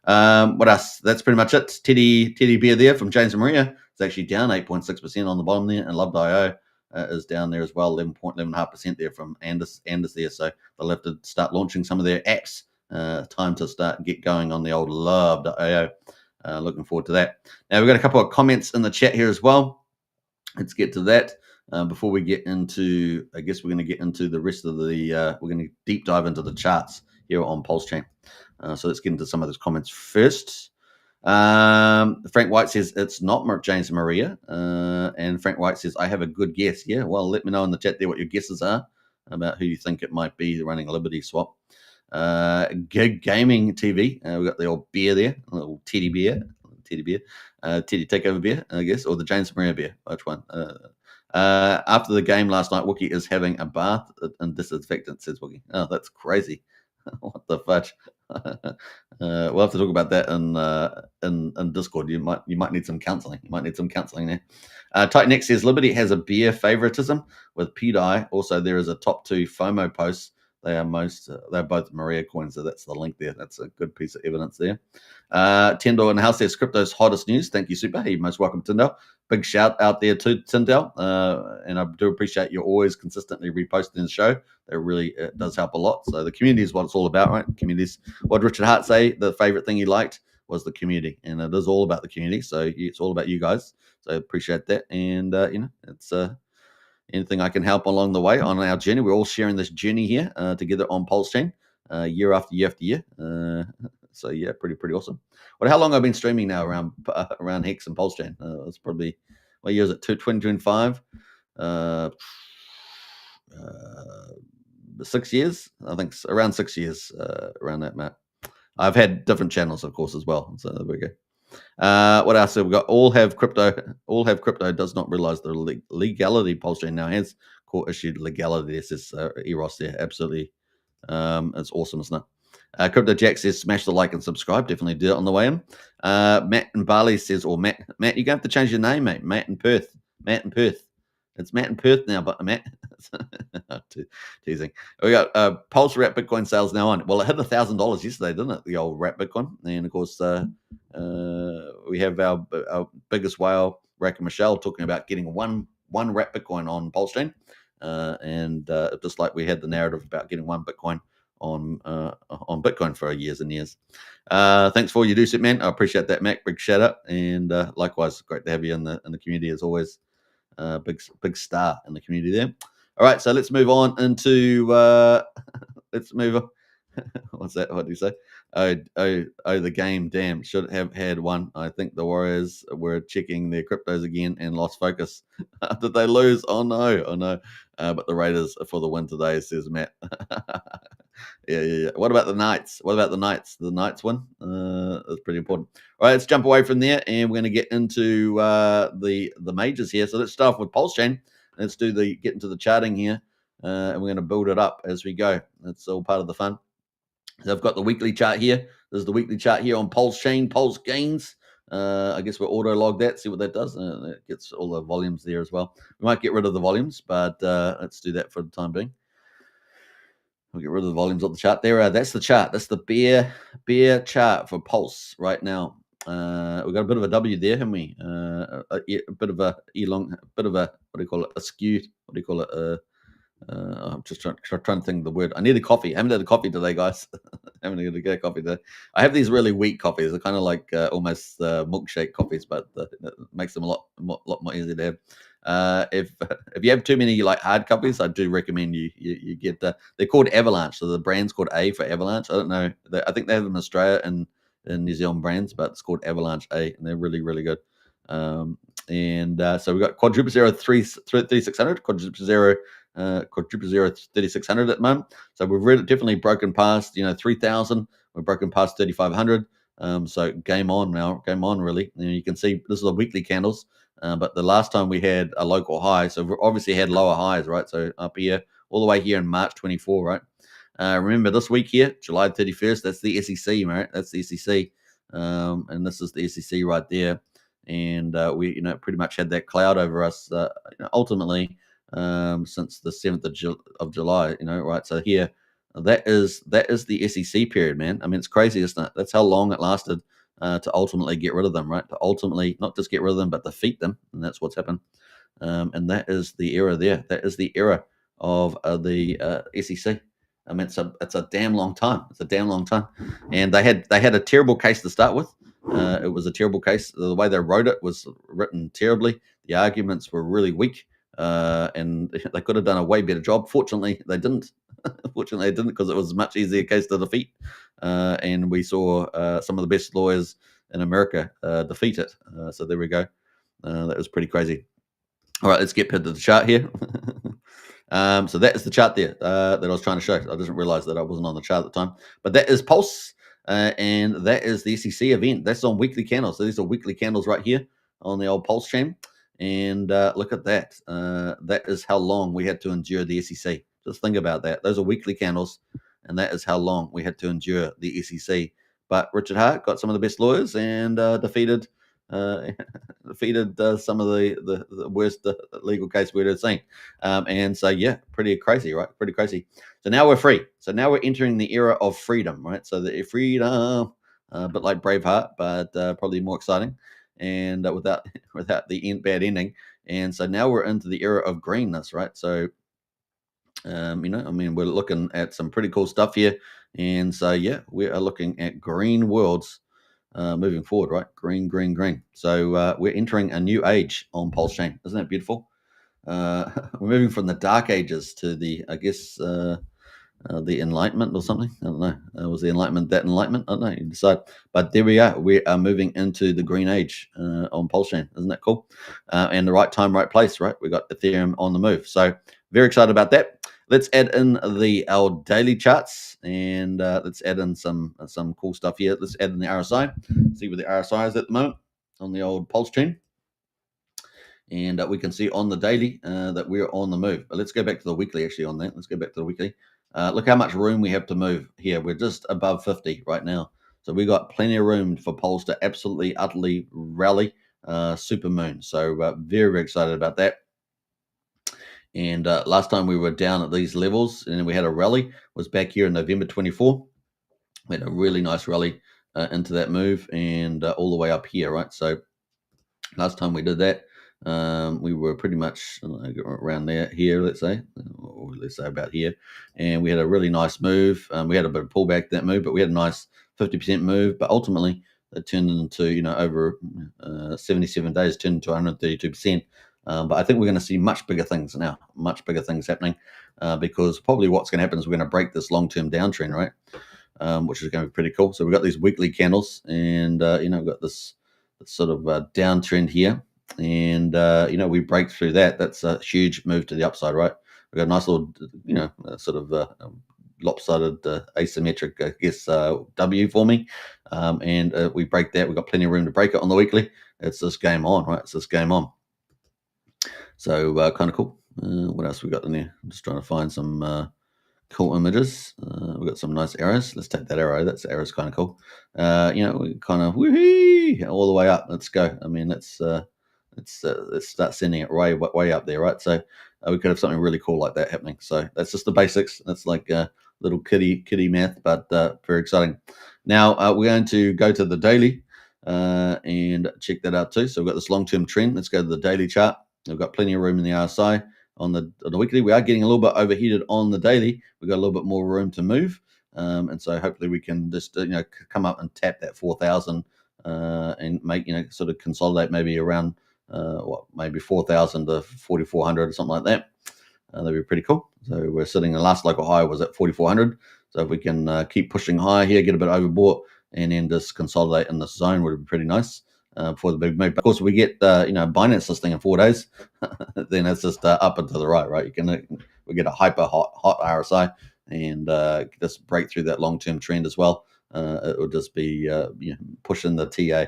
S2: What else? That's pretty much it. Teddy Bear there from James and Maria. It's actually down 8.6% on the bottom there, and Love.io is down there as well, 11.5% there from Anders there. So they'll have to start launching some of their apps. Time to get going on the old Love.io. Looking forward to that. Now we've got a couple of comments in the chat here as well. Let's get to that. before we get into, I guess we're going to get into the rest of the, we're going to deep dive into the charts here on PulseChain. So let's get into some of those comments first. Frank White says it's not James Maria, and Frank White says I have a good guess. Yeah, well, let me know in the chat there what your guesses are about who you think it might be running Liberty Swap. Gig Gaming TV, we got the old beer there, a little teddy bear, teddy takeover beer, I guess, or the James Maria beer. Which one? After the game last night, Wookie is having a bath and disinfectant, says Wookie. Oh, that's crazy. What the fudge? We'll have to talk about that in Discord. You might need some counseling. You might need some counseling there. Titan X says Liberty has a beer favoritism with PDI. Also, there is a top 2 FOMO posts. They're both Maria coins, so that's the link there. That's a good piece of evidence there. Tyndall in the house says crypto's hottest news. Thank you, Super. Hey, most welcome, Tyndall. Big shout out there to Tyndall. And I do appreciate you always consistently reposting the show. That really does help a lot. So the community is what it's all about, right? Communities. What did Richard Hart say? The favorite thing he liked was the community, and it is all about the community. So it's all about you guys. So I appreciate that. And it's anything I can help along the way on our journey. We're all sharing this journey here together on PulseChain, year after year after year. So yeah, pretty awesome. Well, how long have I been streaming now around Hex and PulseChain? It's probably, what year is it? 2025. 6 years, I think, around 6 years, around that, Matt. I've had different channels, of course, as well. So there we go. What else have we got? All have crypto does not realize the legality. PulseChain now has court issued legality. This is Eros there. Absolutely. It's awesome, isn't it? Crypto Jack says smash the like and subscribe. Definitely do it on the way in. Matt in Bali says, or Matt, you're going to have to change your name, mate. Matt in Perth. It's Matt in Perth now, but Matt. Teasing. We got Pulse Wrap Bitcoin sales now on. Well, it hit $1,000 yesterday, didn't it? The old Wrap Bitcoin. And of course, we have our biggest whale, Rack and Michelle, talking about getting one Wrap Bitcoin on PulseChain. And just like we had the narrative about getting one Bitcoin on Bitcoin for years and years. Thanks for all you do, Sit Man. I appreciate that, Mac. Big shout out. And likewise, great to have you in the community as always. Big star in the community there. All right, so let's move on into let's move on. What's that? What do you say? Oh, the game. Damn, should have had one. I think the Warriors were checking their cryptos again and lost focus. Did they lose? Oh no. But the Raiders are for the win today, says Matt. Yeah. What about the Knights? The Knights win. That's pretty important. All right, let's jump away from there, and we're going to get into the majors here. So let's start off with PulseChain. Let's get into the charting here, and we're going to build it up as we go. That's all part of the fun. So I've got the weekly chart here. There's the weekly chart here on PulseChain, Pulse Gains. I guess we'll auto-log that, see what that does. It gets all the volumes there as well. We might get rid of the volumes, but let's do that for the time being. We'll get rid of the volumes of the chart there. That's the chart. That's the bear chart for Pulse right now. We've got a bit of a W there, haven't we? A bit of a what do you call it? A skewed. What do you call it? I'm just trying to think of the word. I need a coffee. I haven't had a coffee today, guys. I haven't had to get a coffee today. I have these really weak coffees. They're kind of like almost milkshake coffees, but it makes them a lot more easy to have. If you have too many like hard coffees, I do recommend you get they're called Avalanche. So the brand's called A for Avalanche. I don't know. I think they have them in Australia and in New Zealand brands, but it's called Avalanche A, and they're really, really good. So we've got Quadruple Zero 3600, Quadruple Zero 3600 at the moment. So we've really definitely broken past 3000. We've broken past 3500. So game on now. Game on really. You can see this is the weekly candles. But the last time we had a local high, so we obviously had lower highs, right? So up here, all the way here in March 24, right? Remember this week here, July 31st, that's the SEC, right? That's the SEC. And this is the SEC right there. And we, pretty much had that cloud over us, ultimately, since the 7th of July, right? So here, that is the SEC period, man. I mean, it's crazy, isn't it? That's how long it lasted to ultimately get rid of them, right? To ultimately not just get rid of them, but defeat them. And that's what's happened. And that is the era there. That is the era of the SEC. I mean, it's a damn long time. It's a damn long time. And they had a terrible case to start with. It was a terrible case. The way they wrote it was written terribly. The arguments were really weak. and they could have done a way better job. Fortunately, they didn't. Fortunately, they didn't, because it was a much easier case to defeat, and we saw some of the best lawyers in America defeat it. So there we go. That was pretty crazy. All right, let's get to the chart here. So that is the chart there that I was trying to show. I didn't realize that I wasn't on the chart at the time. But that is Pulse, and that is the SEC event. That's on weekly candles. So these are weekly candles right here on the old PulseChain. And look at that. That is how long we had to endure the SEC. Just think about that. Those are weekly candles, and that is how long we had to endure the SEC. But Richard Hart got some of the best lawyers and defeated some of the worst legal case we'd ever seen. And so, yeah, pretty crazy, right? Pretty crazy. So now we're free. So now we're entering the era of freedom, right? So the freedom, but like Braveheart, but probably more exciting, and without the bad ending. And so now we're into the era of greenness, right? So, I mean, we're looking at some pretty cool stuff here. And so, yeah, we are looking at green worlds moving forward, right? Green, green, green. So we're entering a new age on PulseChain. Isn't that beautiful? We're moving from the dark ages to the, I guess, the Enlightenment or something. I don't know. Was the Enlightenment that Enlightenment? I don't know. You decide. But there we are. We are moving into the green age on PulseChain. Isn't that cool? And the right time, right place, right? We got Ethereum on the move. So very excited about that. Let's add in our daily charts, and let's add in some cool stuff here. Let's add in the RSI. See where the RSI is at the moment on the old PulseChain. And we can see on the daily that we're on the move. But let's go back to the weekly actually on that. Let's go back to the weekly. Look how much room we have to move here. We're just above 50 right now. So we got plenty of room for Pulse to absolutely, utterly rally super moon. So very, very excited about that. And last time we were down at these levels and we had a rally was back here in November 24. We had a really nice rally into that move and all the way up here, right? So last time we did that, we were pretty much around here, let's say, or let's say about here. And we had a really nice move. We had a bit of pullback that move, but we had a nice 50% move. But ultimately, it turned into, over 77 days, turned into 132%. But I think we're going to see much bigger things now, much bigger things happening, because probably what's going to happen is we're going to break this long-term downtrend, right? Which is going to be pretty cool. So we've got these weekly candles, and we've got this sort of downtrend here, and we break through that. That's a huge move to the upside, right? We've got a nice little, sort of lopsided asymmetric, I guess, W for me, and we break that. We've got plenty of room to break it on the weekly. It's this game on, right? It's this game on. So kind of cool. What else we got in there? I'm just trying to find some cool images. We've got some nice arrows. Let's take that arrow. That arrow's kind of cool. We kind of whee all the way up. Let's go. I mean, let's start sending it way up there, right? So we could have something really cool like that happening. So that's just the basics. That's like little kiddie math, but very exciting. Now we're going to go to the daily and check that out too. So we've got this long-term trend. Let's go to the daily chart. We've got plenty of room in the RSI. On the weekly, we are getting a little bit overheated on the daily. We've got a little bit more room to move, and so hopefully we can just come up and tap that 4,000 and make sort of consolidate maybe around maybe 4,000 to 4,400 or something like that. That'd be pretty cool. So we're sitting, the last local high was at 4,400. So if we can keep pushing higher here, get a bit overbought, and then just consolidate in this zone, would be pretty nice. For the big move. But of course, we get Binance listing in 4 days, then it's just up and to the right. We get a hyper hot RSI and just break through that long term trend as well. It will just be pushing the TA.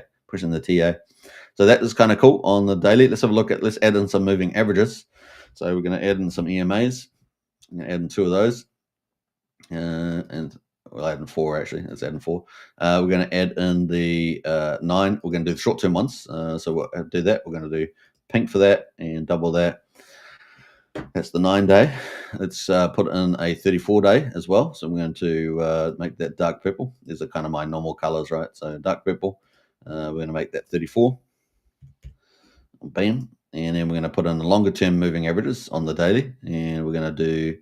S2: So that is kind of cool on the daily. Let's have a look at. Let's add in some moving averages. So we're going to add in some EMAs. I'm going to add in 2 of those, and we'll add in 4 actually. Let's add in 4. We're going to add in the 9. We're going to do the short-term ones. So we'll do that. We're going to do pink for that and double that. That's the 9-day. Let's put in a 34-day as well. So I'm going to make that dark purple. These are kind of my normal colors, right? So dark purple. We're going to make that 34. Bam. And then we're going to put in the longer-term moving averages on the daily. And we're going to do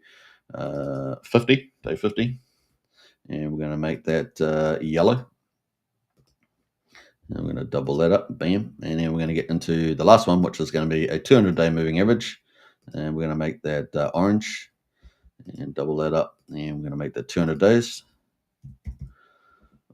S2: 50, day 50. And we're going to make that yellow. And we're going to double that up, bam. And then we're going to get into the last one, which is going to be a 200-day moving average. and we're going to make that orange and double that up, and we're going to make that 200 days.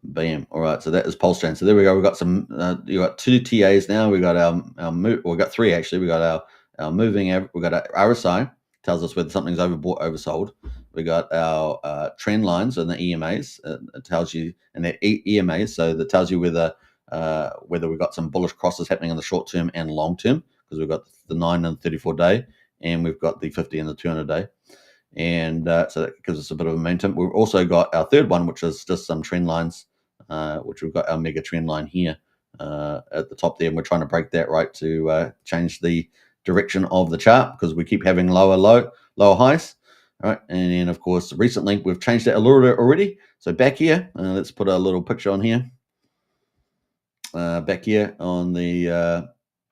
S2: Bam. All right, so that is PulseChain. So there we go. We've got some. You got 2 TAs now. We got our move. We got 3 actually. We got our moving. We got our RSI, tells us whether something's overbought, oversold. We got our trend lines and the EMAs. It tells you, and the EMAs, so that tells you whether we've got some bullish crosses happening in the short term and long term, because we've got the 9 and 34 day, and we've got the 50 and the 200 day. And so that gives us a bit of momentum. We've also got our third one, which is just some trend lines, which we've got our mega trend line here at the top there, and we're trying to break that right to change the direction of the chart, because we keep having lower highs. All right, and then of course recently we've changed that a little bit already. So back here, let's put a little picture on here. Back here on the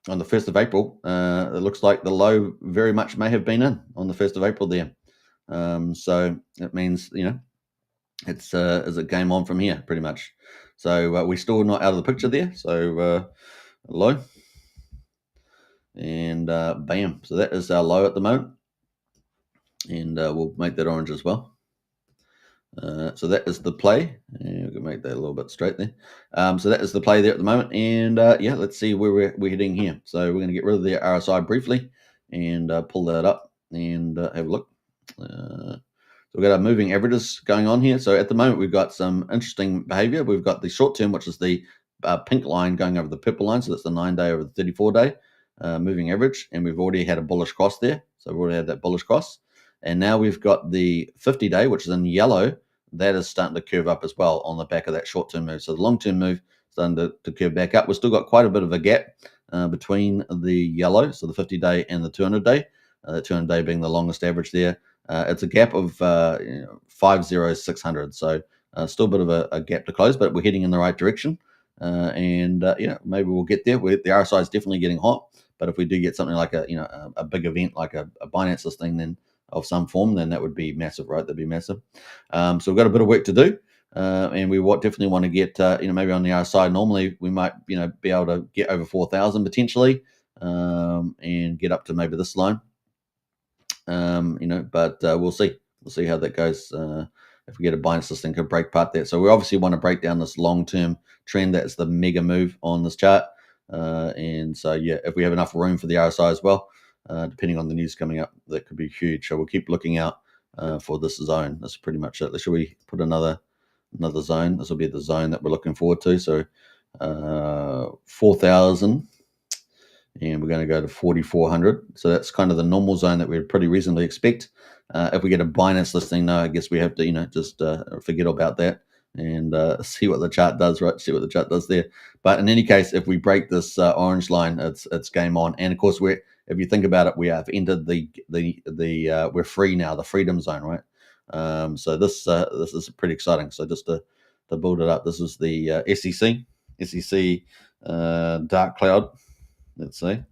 S2: 1st of April, it looks like the low very much may have been in on the 1st of April there. So it means, it's is a game on from here pretty much. So we're still not out of the picture there. So low, and bam. So that is our low at the moment, and we'll make that orange as well. So that is the play, and we can make that a little bit straight there. So that is the play there at the moment, and yeah, let's see where we're heading here. So we're going to get rid of the RSI briefly and pull that up and have a look. So we've got our moving averages going on here. So at the moment, we've got some interesting behavior. We've got the short term, which is the pink line going over the purple line. So that's the 9-day over the 34-day moving average. And we've already had a bullish cross there. So we've already had that bullish cross. And now we've got the 50-day, which is in yellow. That is starting to curve up as well on the back of that short-term move. So the long-term move is starting to curve back up. We've still got quite a bit of a gap between the yellow, so the 50-day and the 200-day. The 200-day being the longest average there. It's a gap of 50600, so still a bit of a gap to close, but we're heading in the right direction. And maybe we'll get there. The RSI is definitely getting hot, but if we do get something like a big event like a Binance listing, then of some form, then that would be massive, right? That'd be massive. So we've got a bit of work to do, and we definitely want to get maybe on the RSI. Normally we might be able to get over 4,000 potentially, and get up to maybe this line. But we'll see. We'll see how that goes. If we get a Binance listing, could break part there. So we obviously want to break down this long-term trend. That's the mega move on this chart. And so, yeah, if we have enough room for the RSI as well, depending on the news coming up, that could be huge. So we'll keep looking out for this zone. That's pretty much it. Should we put another zone? This will be the zone that we're looking forward to. So 4,000. And we're going to go to 4,400. So that's kind of the normal zone that we'd pretty reasonably expect. If we get a Binance listing, no, I guess we have to, just forget about that and see what the chart does, right? See what the chart does there. But in any case, if we break this orange line, it's game on. And of course, if you think about it, we have entered we're free now, the freedom zone, right? So this is pretty exciting. So just to build it up, this is the SEC dark cloud. Let's say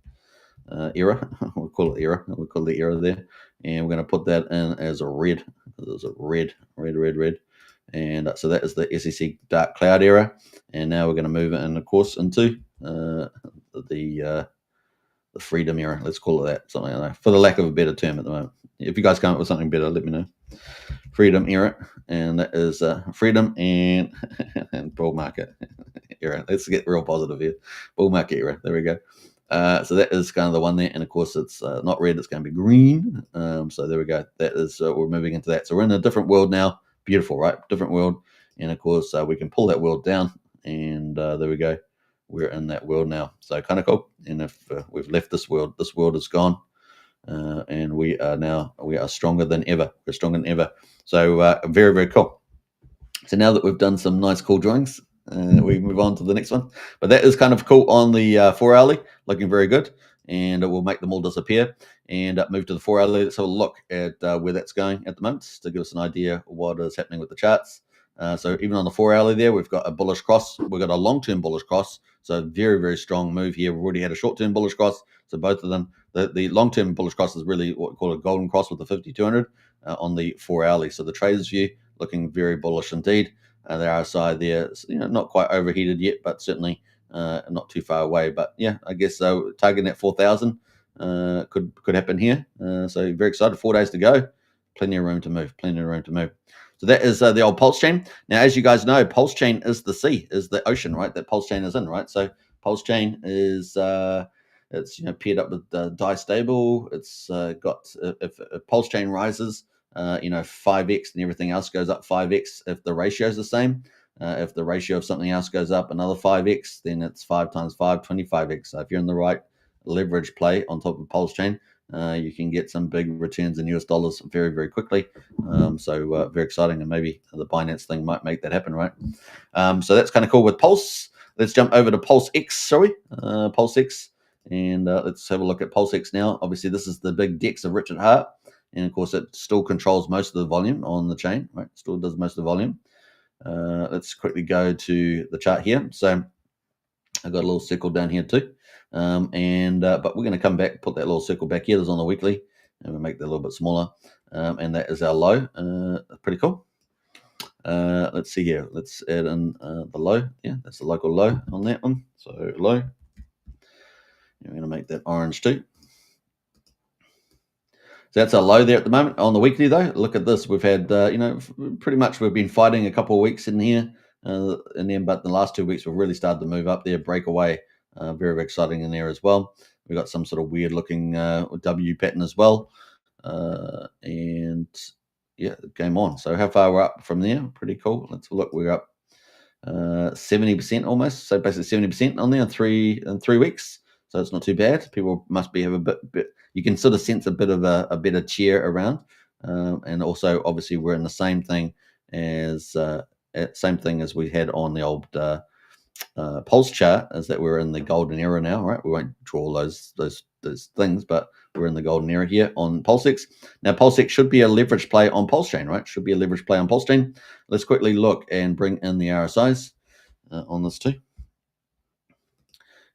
S2: era. We'll call it era. We'll call the era there, and we're going to put that in as a red. There's a red, and so that is the SEC dark cloud era. And now we're going to move it in, of course, into the freedom era. Let's call it that, something like that, for the lack of a better term at the moment. If you guys come up with something better, let me know. Freedom era, and that is freedom and bull market era. Let's get real positive here. Bull market era. There we go. So that is kind of the one there, and of course it's not red, it's going to be green. So there we go. That is we're moving into that. So we're in a different world now. Beautiful, right? Different world, and of course we can pull that world down, and there we go. We're in that world now. So kind of cool. And if we've left this world is gone, and we are stronger than ever. We're stronger than ever. So very, very cool. So now that we've done some nice cool drawings, we move on to the next one. But that is kind of cool on the 4 hourly, looking very good. And it will make them all disappear and move to the 4 hourly. Let's have a look at where that's going at the moment to give us an idea what is happening with the charts. So even on the 4 hourly there, we've got a bullish cross. We've got a long-term bullish cross. So very, very strong move here. We've already had a short-term bullish cross. So both of them, the long-term bullish cross is really what we call a golden cross with the 5,200 on the 4 hourly. So the trader's view looking very bullish indeed. The RSI there, not quite overheated yet, but certainly not too far away. But yeah, I guess targeting at 4,000 could happen here. So very excited. 4 days to go. Plenty of room to move. So that is the old PulseChain. Now, as you guys know, PulseChain is the sea, is the ocean, right? That PulseChain is in, right? So PulseChain is it's paired up with DiStable. It's got if PulseChain rises, 5x, and everything else goes up 5x if the ratio is the same. If the ratio of something else goes up another 5x, then it's 5 times 5, 25x. So if you're in the right leverage play on top of PulseChain, you can get some big returns in US dollars very, very quickly. So very exciting, and maybe the Binance thing might make that happen, right? So that's kind of cool with Pulse. Let's jump over to PulseX, PulseX, and let's have a look at PulseX now. Obviously, this is the big DEX of Richard Hart, and of course, it still controls most of the volume on the chain, right? Still does most of the volume. Let's quickly go to the chart here. So I've got a little circle down here too. But we're going to come back, put that little circle back here. That's on the weekly, and we'll make that a little bit smaller. And that is our low. Pretty cool. Let's see here. Let's add in the low. Yeah, that's the local low on that one. So low. And we're going to make that orange too. So that's our low there at the moment. On the weekly though, look at this. We've had, pretty much we've been fighting a couple of weeks in here. And then, but the last 2 weeks we've really started to move up there, break away. Very, very exciting in there as well. We got some sort of weird looking W pattern as well. And yeah, game on. So how far we're up from there? Pretty cool. Let's look. We're up 70% almost. So basically 70% on there in three weeks. So it's not too bad. People must have a bit. You can sort of sense a bit of a better cheer around. And also, obviously, we're in the same thing as we had on the old Pulse chart, is that we're in the golden era now, right? We won't draw all those things, but we're in the golden era here on PulseX. Now, PulseX should be a leverage play on PulseChain, right? Should be a leverage play on PulseChain. Let's quickly look and bring in the RSIs on this too.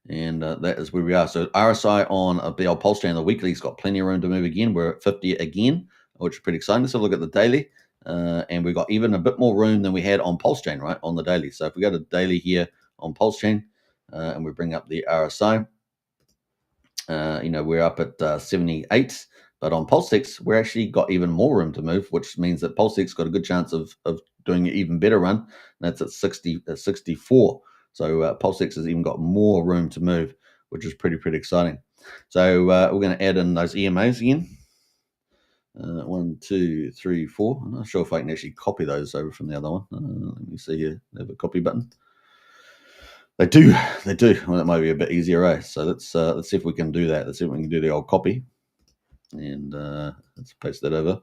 S2: And that is where we are. So RSI on the old PulseChain, the weekly's got plenty of room to move again. We're at 50 again, which is pretty exciting. Let's have a look at the daily. And we've got even a bit more room than we had on PulseChain, right, on the daily. So if we go to daily here on PulseChain and we bring up the RSI, we're up at 78. But on PulseX, we're actually got even more room to move, which means that PulseX got a good chance of doing an even better run. And that's at 64. So PulseX has even got more room to move, which is pretty exciting. So we're going to add in those EMAs again. 1, 2, 3, 4. I'm not sure if I can actually copy those over from the other one. Let me see here. They have a copy button. They do. Well, that might be a bit easier, right? So let's see if we can do that. Let's see if we can do the old copy. And let's paste that over.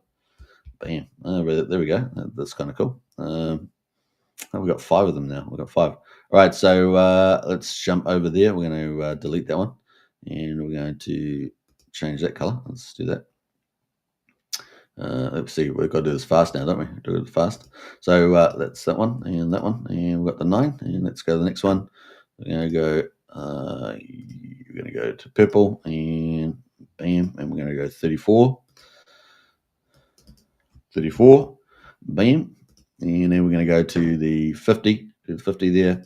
S2: Bam. There we go. That's kind of cool. We've got 5 of them now. We've got 5. All right, so let's jump over there. We're going to delete that one. And we're going to change that color. Let's do that. Let's see. We've got to do this fast now, don't we? Do it fast. So that's that one. And we've got the 9. And let's go to the next one. We're going to go. We're going to go to purple, and bam. And we're going to go 34. 34. Bam. And then we're going to go to the 50. Do the 50 there.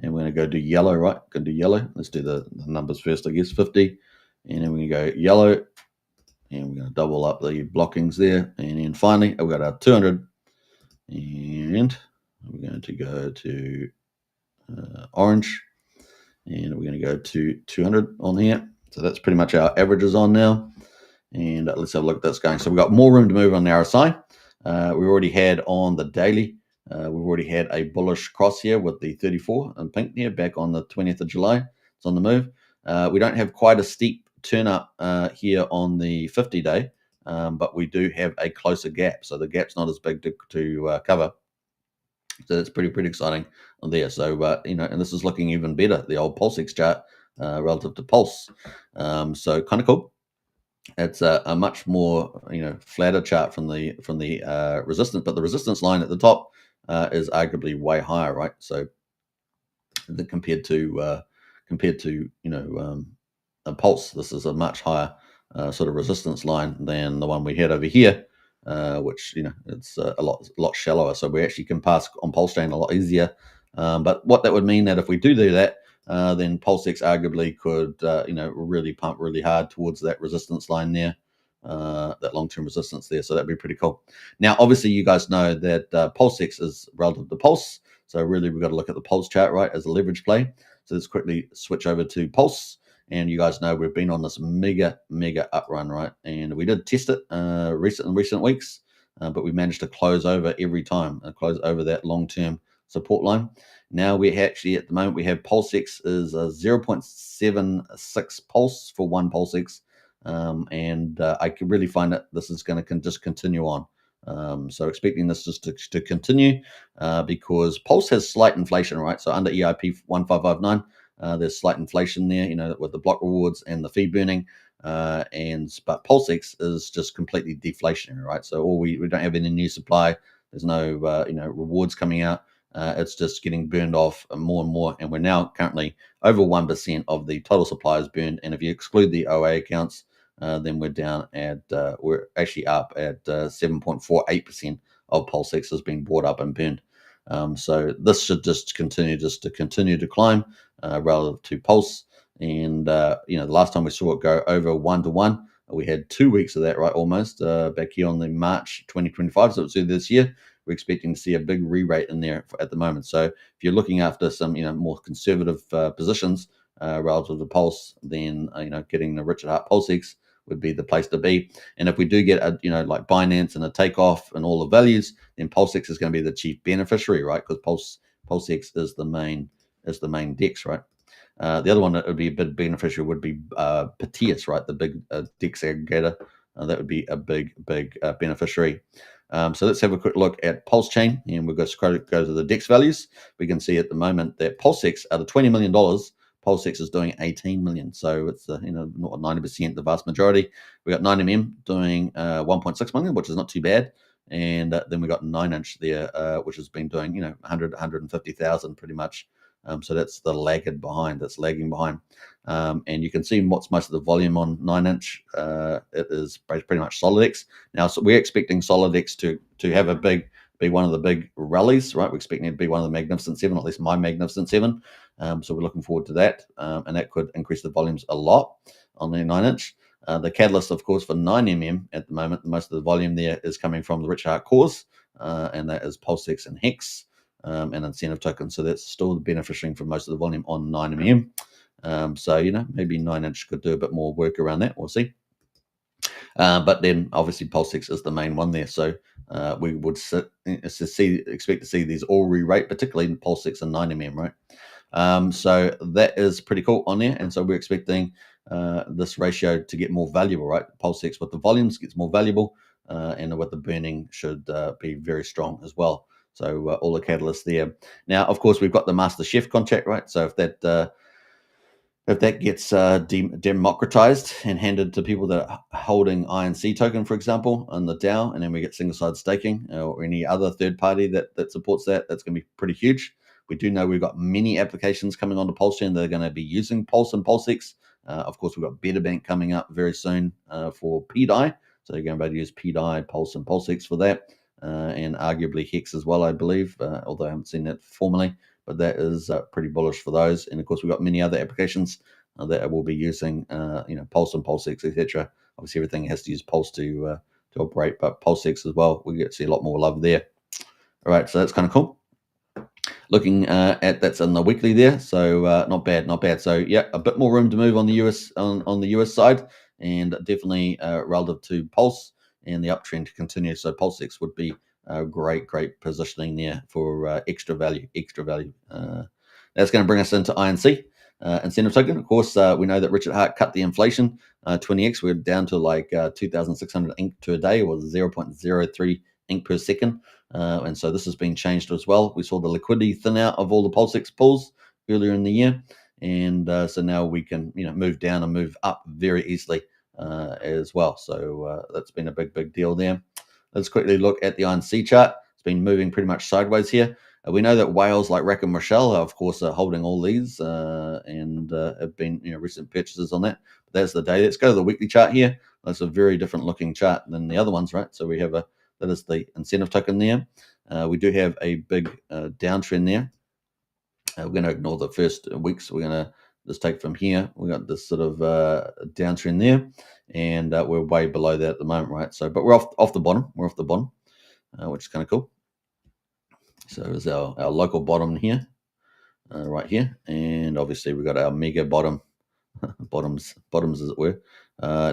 S2: And we're going to go do yellow, right? Going to do yellow. Let's do the numbers first, I guess. 50. And then we're going to go yellow. And we're going to double up the blockings there. And then finally, we've got our 200. And we're going to go to orange. And we're going to go to 200 on here. So that's pretty much our averages on now. And let's have a look at this going. So we've got more room to move on the RSI. We already had on the daily. We've already had a bullish cross here with the 34 in pink here back on the 20th of July. It's on the move. We don't have quite a steep turn up here on the 50-day, but we do have a closer gap. So the gap's not as big to cover. So that's pretty exciting on there. So, and this is looking even better, the old PulseX chart relative to Pulse. So kind of cool. It's a much more, flatter chart from the resistance, but the resistance line at the top is arguably way higher, right? So compared to a Pulse, this is a much higher sort of resistance line than the one we had over here, which it's a lot shallower. So we actually can pass on PulseChain a lot easier. But what that would mean that if we do that, then PulseX arguably could, really pump really hard towards that resistance line there, that long-term resistance there. So that'd be pretty cool. Now, obviously, you guys know that PulseX is relative to Pulse. So really, we've got to look at the Pulse chart, right, as a leverage play. So let's quickly switch over to Pulse. And you guys know we've been on this mega up run, right? And we did test it recent weeks, but we managed to close over every time, close over that long-term support line. Now we actually, at the moment, we have PulseX is a 0.76 pulse for one PulseX. And I can really find that this is going to just continue on. So expecting this just to continue because Pulse has slight inflation, right? So under EIP 1559, there's slight inflation there, with the block rewards and the fee burning. But PulseX is just completely deflationary, right? So we don't have any new supply. There's no rewards coming out. It's just getting burned off more and more, and we're now currently over 1% of the total supply is burned. And if you exclude the OA accounts, then we're down at we're actually up at 7.48% of PulseX has been bought up and burned. So this should just continue to climb relative to Pulse. And the last time we saw it go over 1-to-1, we had 2 weeks of that, right? Almost back here on the March 2025. So it's this year. We're expecting to see a big re-rate in there at the moment. So if you're looking after some more conservative positions relative to Pulse, then getting the Richard Hart PulseX would be the place to be. And if we do get a like Binance and a takeoff and all the values, then PulseX is going to be the chief beneficiary, right? Because PulseX is the main DEX, right? The other one that would be a big beneficiary would be Petius, right? The big DEX aggregator. That would be a big beneficiary. So let's have a quick look at PulseChain, and we'll go to the DEX values. We can see at the moment that PulseX, out of $20 million, PulseX is doing 18 million. So it's not 90%, the vast majority. We got 9mm doing 1.6 million, which is not too bad. And then we got 9-inch there, which has been doing 150,000 pretty much. So that's the lagging behind. And you can see what's most of the volume on 9-inch. It is pretty much SolidX. Now, so we're expecting SolidX to have be one of the big rallies, right? We're expecting it to be one of the Magnificent Seven, at least my Magnificent Seven. So we're looking forward to that, and that could increase the volumes a lot on the 9-inch. The catalyst, of course, for 9mm at the moment, most of the volume there is coming from the Richard Hart cores, and that is PulseX and Hex. And incentive tokens. So that's still benefiting from most of the volume on 9mm. So, maybe 9-inch could do a bit more work around that. We'll see. But then obviously PulseX is the main one there. So we would expect to see these all re-rate, particularly in PulseX and 9mm, right? So that is pretty cool on there. And so we're expecting this ratio to get more valuable, right? PulseX with the volumes gets more valuable, and with the burning should be very strong as well. So all the catalysts there. Now, of course, we've got the Master Chef contract, right? So if that gets democratized and handed to people that are holding INC token, for example, on the DAO, and then we get single-side staking or any other third party that supports that, that's going to be pretty huge. We do know we've got many applications coming onto PulseChain that are going to be using Pulse and PulseX. Of course, we've got BetaBank coming up very soon for PDI. So you're going to be able to use PDI, Pulse, and PulseX for that. And arguably Hex as well, I believe, although I haven't seen that formally, but that is pretty bullish for those. And of course, we've got many other applications that will be using, Pulse and PulseX, etc. Obviously, everything has to use Pulse to operate, but PulseX as well, we get to see a lot more love there. All right, so that's kind of cool. Looking at that's on the weekly there, so not bad. So yeah, a bit more room to move on the US on the US side, and definitely relative to Pulse and the uptrend to continue. So PulseX would be great positioning there for extra value. That's going to bring us into INC. Incentive token. Of course, we know that Richard Hart cut the inflation 20x. We're down to like 2,600 ink to a day, or 0.03 ink per second. And so this has been changed as well. We saw the liquidity thin out of all the PulseX pools earlier in the year. And so now we can move down and move up very easily as well. So that's been a big deal there. Let's quickly look at the INC chart. It's been moving pretty much sideways here. We know that whales like Rack and Rochelle, of course, are holding all these and have been recent purchases on that. But that's the day. Let's go to the weekly chart here. That's a very different looking chart than the other ones, right? So we have that is the incentive token there. We do have a big downtrend there. We're going to ignore the first weeks. We're going to just take from here. We got this sort of downtrend there, and we're way below that at the moment, right? So, but we're off the bottom. We're off the bottom, which is kind of cool. So there's our local bottom here, right here, and obviously we've got our mega bottoms as it were,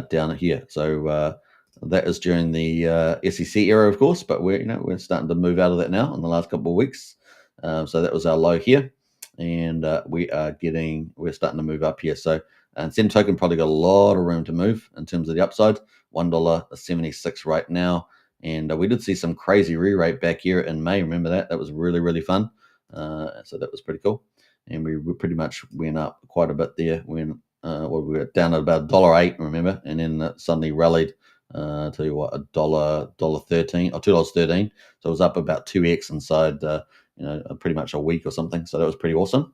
S2: down here. So that is during the SEC era, of course, but we're starting to move out of that now in the last couple of weeks. So that was our low here, and we're starting to move up here. So and Signum token probably got a lot of room to move in terms of the upside. $1.76 right now, and we did see some crazy re-rate back here in May. Remember that? That was really, really fun. So that was pretty cool, and we pretty much went up quite a bit there. We were down at about $1.08, remember, and then suddenly rallied. Tell you what, $1.13 or $2.13. So it was up about 2x inside, pretty much a week or something. So that was pretty awesome.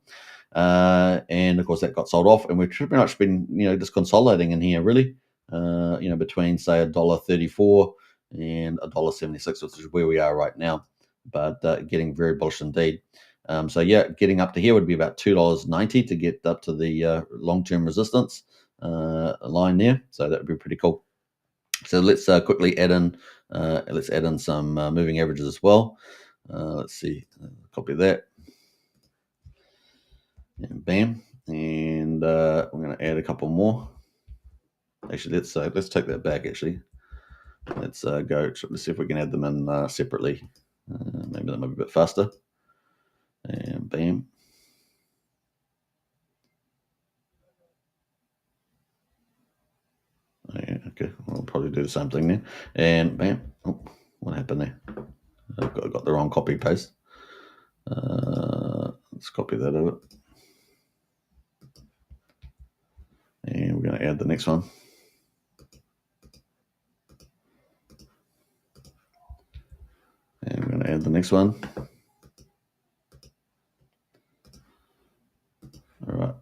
S2: And of course that got sold off, and we've pretty much been, just consolidating in here really, between say $1.34 and $1.76, which is where we are right now. But getting very bullish indeed. So yeah, getting up to here would be about $2.90 to get up to the long-term resistance line there. So that would be pretty cool. So let's quickly add in some moving averages as well. Let's see, copy that, and bam, and we're going to add a couple more. Actually, let's take that back. Actually, let's see if we can add them in separately. Maybe that might be a bit faster. And bam. Yeah, okay, I'll probably do the same thing there. And bam. Oh, what happened there? I got the wrong copy paste. Let's copy that over. And we're going to add the next one. And we're going to add the next one. All right.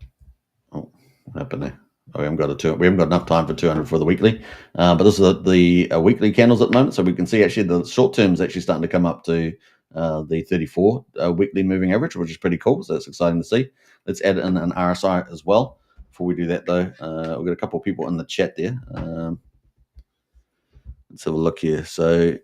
S2: Oh, what happened there? Oh, we haven't got enough time for 200 for the weekly, but this is the weekly candles at the moment, so we can see actually the short term is actually starting to come up to the 34 weekly moving average, which is pretty cool. So that's exciting to see. Let's add in an RSI as well. Before we do that, though, we've got a couple of people in the chat there. Let's have a look here. So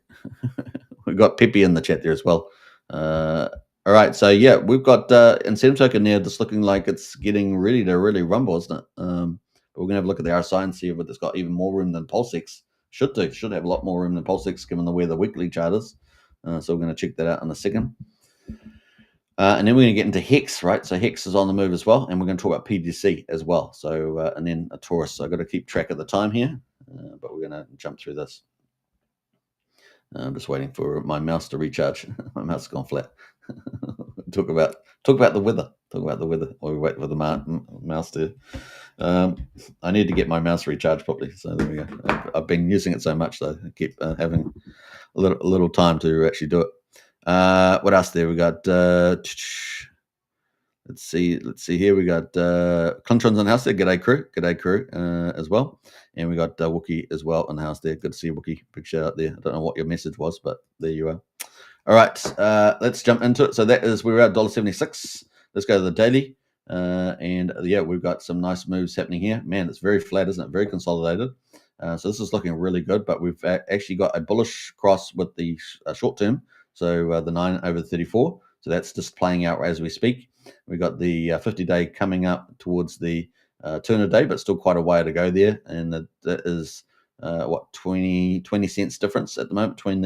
S2: we've got Pepe in the chat there as well. All right, so yeah, we've got Signum token there just looking like it's getting ready to really rumble, isn't it? But we're going to have a look at the RSI and see if it's got even more room than PulseChain. Should have a lot more room than PulseChain given where the weekly chart is. So we're going to check that out in a second. And then we're going to get into Hex, right? So Hex is on the move as well, and we're going to talk about PTGC as well. So and then a Taurus. So I've got to keep track of the time here, but we're going to jump through this. I'm just waiting for my mouse to recharge. My mouse has gone flat. Talk about the weather. While we wait for the mouse to. I need to get my mouse recharged properly. So there we go. I've been using it so much, so I keep having a little time to actually do it. What else there? We got. Let's see here. We got Clintron's in the house there. G'day crew, as well. And we got Wookie as well in the house there. Good to see you, Wookie. Big shout out there. I don't know what your message was, but there you are. All right, let's jump into it. So we're at $1.76. Let's go to the daily. And yeah, we've got some nice moves happening here. Man, it's very flat, isn't it? Very consolidated. So this is looking really good, but we've actually got a bullish cross with the short term. So the 9 over 34. So that's just playing out as we speak. We've got the 50-day coming up towards the 200-day, but still quite a way to go there. And that is 20 cents difference at the moment between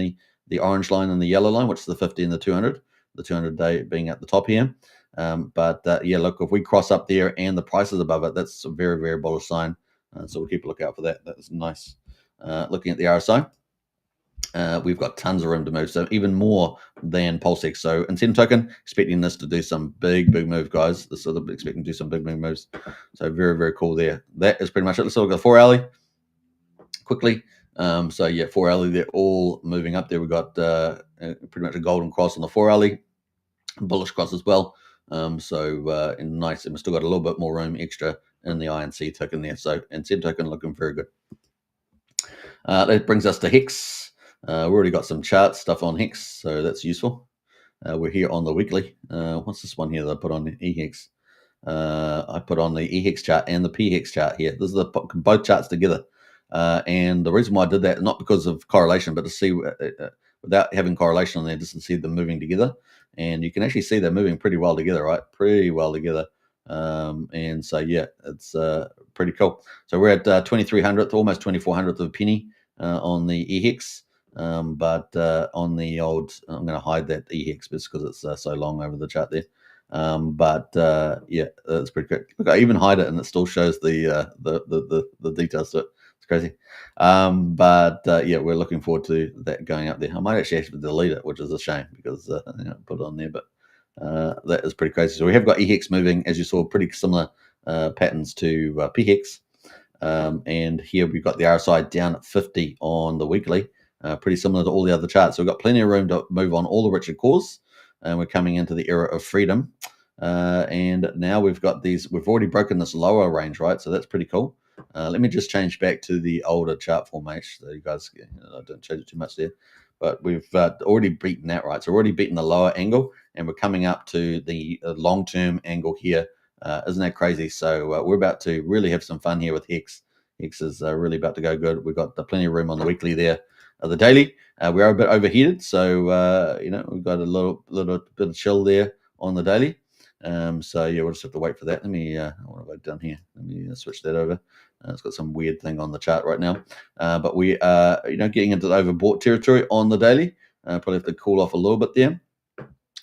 S2: the orange line and the yellow line, which is the 50 and the 200. The 200-day being at the top here. But yeah, look, if we cross up there and the price is above it, that's a very, very bullish sign. So we'll keep a lookout for that. That's nice. Looking at the RSI. We've got tons of room to move, so even more than PulseChain. So Signum token, expecting this to do some big move, guys. This sort of expecting to do some big moves. So very, very cool there. That is pretty much it. Let's look at the 4 hourly quickly. So yeah, 4 hourly, they're all moving up there. We've got pretty much a golden cross on the 4 hourly, bullish cross as well. So nice, and we've still got a little bit more room extra in the INC token there. So Signum token looking very good. That brings us to Hex. We've already got some chart stuff on Hex, so that's useful. We're here on the weekly. What's this one here that I put on the EHEX? I put on the EHEX chart and the PHEX chart here. This is both charts together. And the reason why I did that, not because of correlation, but to see without having correlation on there, just to see them moving together. And you can actually see they're moving pretty well together, right? Pretty well together. And so, yeah, it's pretty cool. So we're at 2300th, almost 2400th of a penny on the EHEX. But on the old, I'm going to hide that EHEX just because it's so long over the chart there. Yeah, it's pretty good. Look, I even hide it and it still shows the details to it. It's crazy. Yeah, we're looking forward to that going up there. I might actually have to delete it, which is a shame because put it on there, but that is pretty crazy. So we have got EHEX moving, as you saw, pretty similar patterns to PHEX. And here we've got the RSI down at 50 on the weekly, pretty similar to all the other charts. So we've got plenty of room to move on all the Richard cores, and we're coming into the era of freedom. And now we've got these, we've already broken this lower range, right? So that's pretty cool. Let me just change back to the older chart formation so you guys, I don't change it too much there, but we've already beaten that, right? So we're already beaten the lower angle and we're coming up to the long-term angle here. Isn't that crazy? So we're about to really have some fun here with Hex. Hex is really about to go good. We've got plenty of room on the weekly there. The daily, we are a bit overheated, so we've got a little bit of chill there on the daily. So yeah, we'll just have to wait for that. Let me, what have I done here? Let me switch that over. It's got some weird thing on the chart right now, but we are, getting into the overbought territory on the daily. Probably have to cool off a little bit there.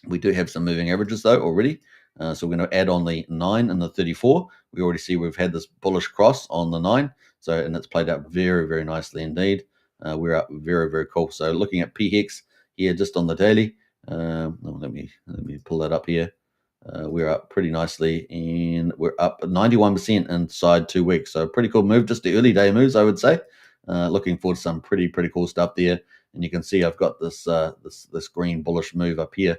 S2: We do have some moving averages though already. So we're going to add on the 9 and the 34. We already see we've had this bullish cross on the 9. So, and it's played out very, very nicely indeed. We're up very, very cool. So looking at PHEX here just on the daily. Let me pull that up here. We're up pretty nicely and we're up 91% inside 2 weeks. So pretty cool move, just the early day moves, I would say. Looking forward to some pretty cool stuff there. And you can see I've got this this green bullish move up here.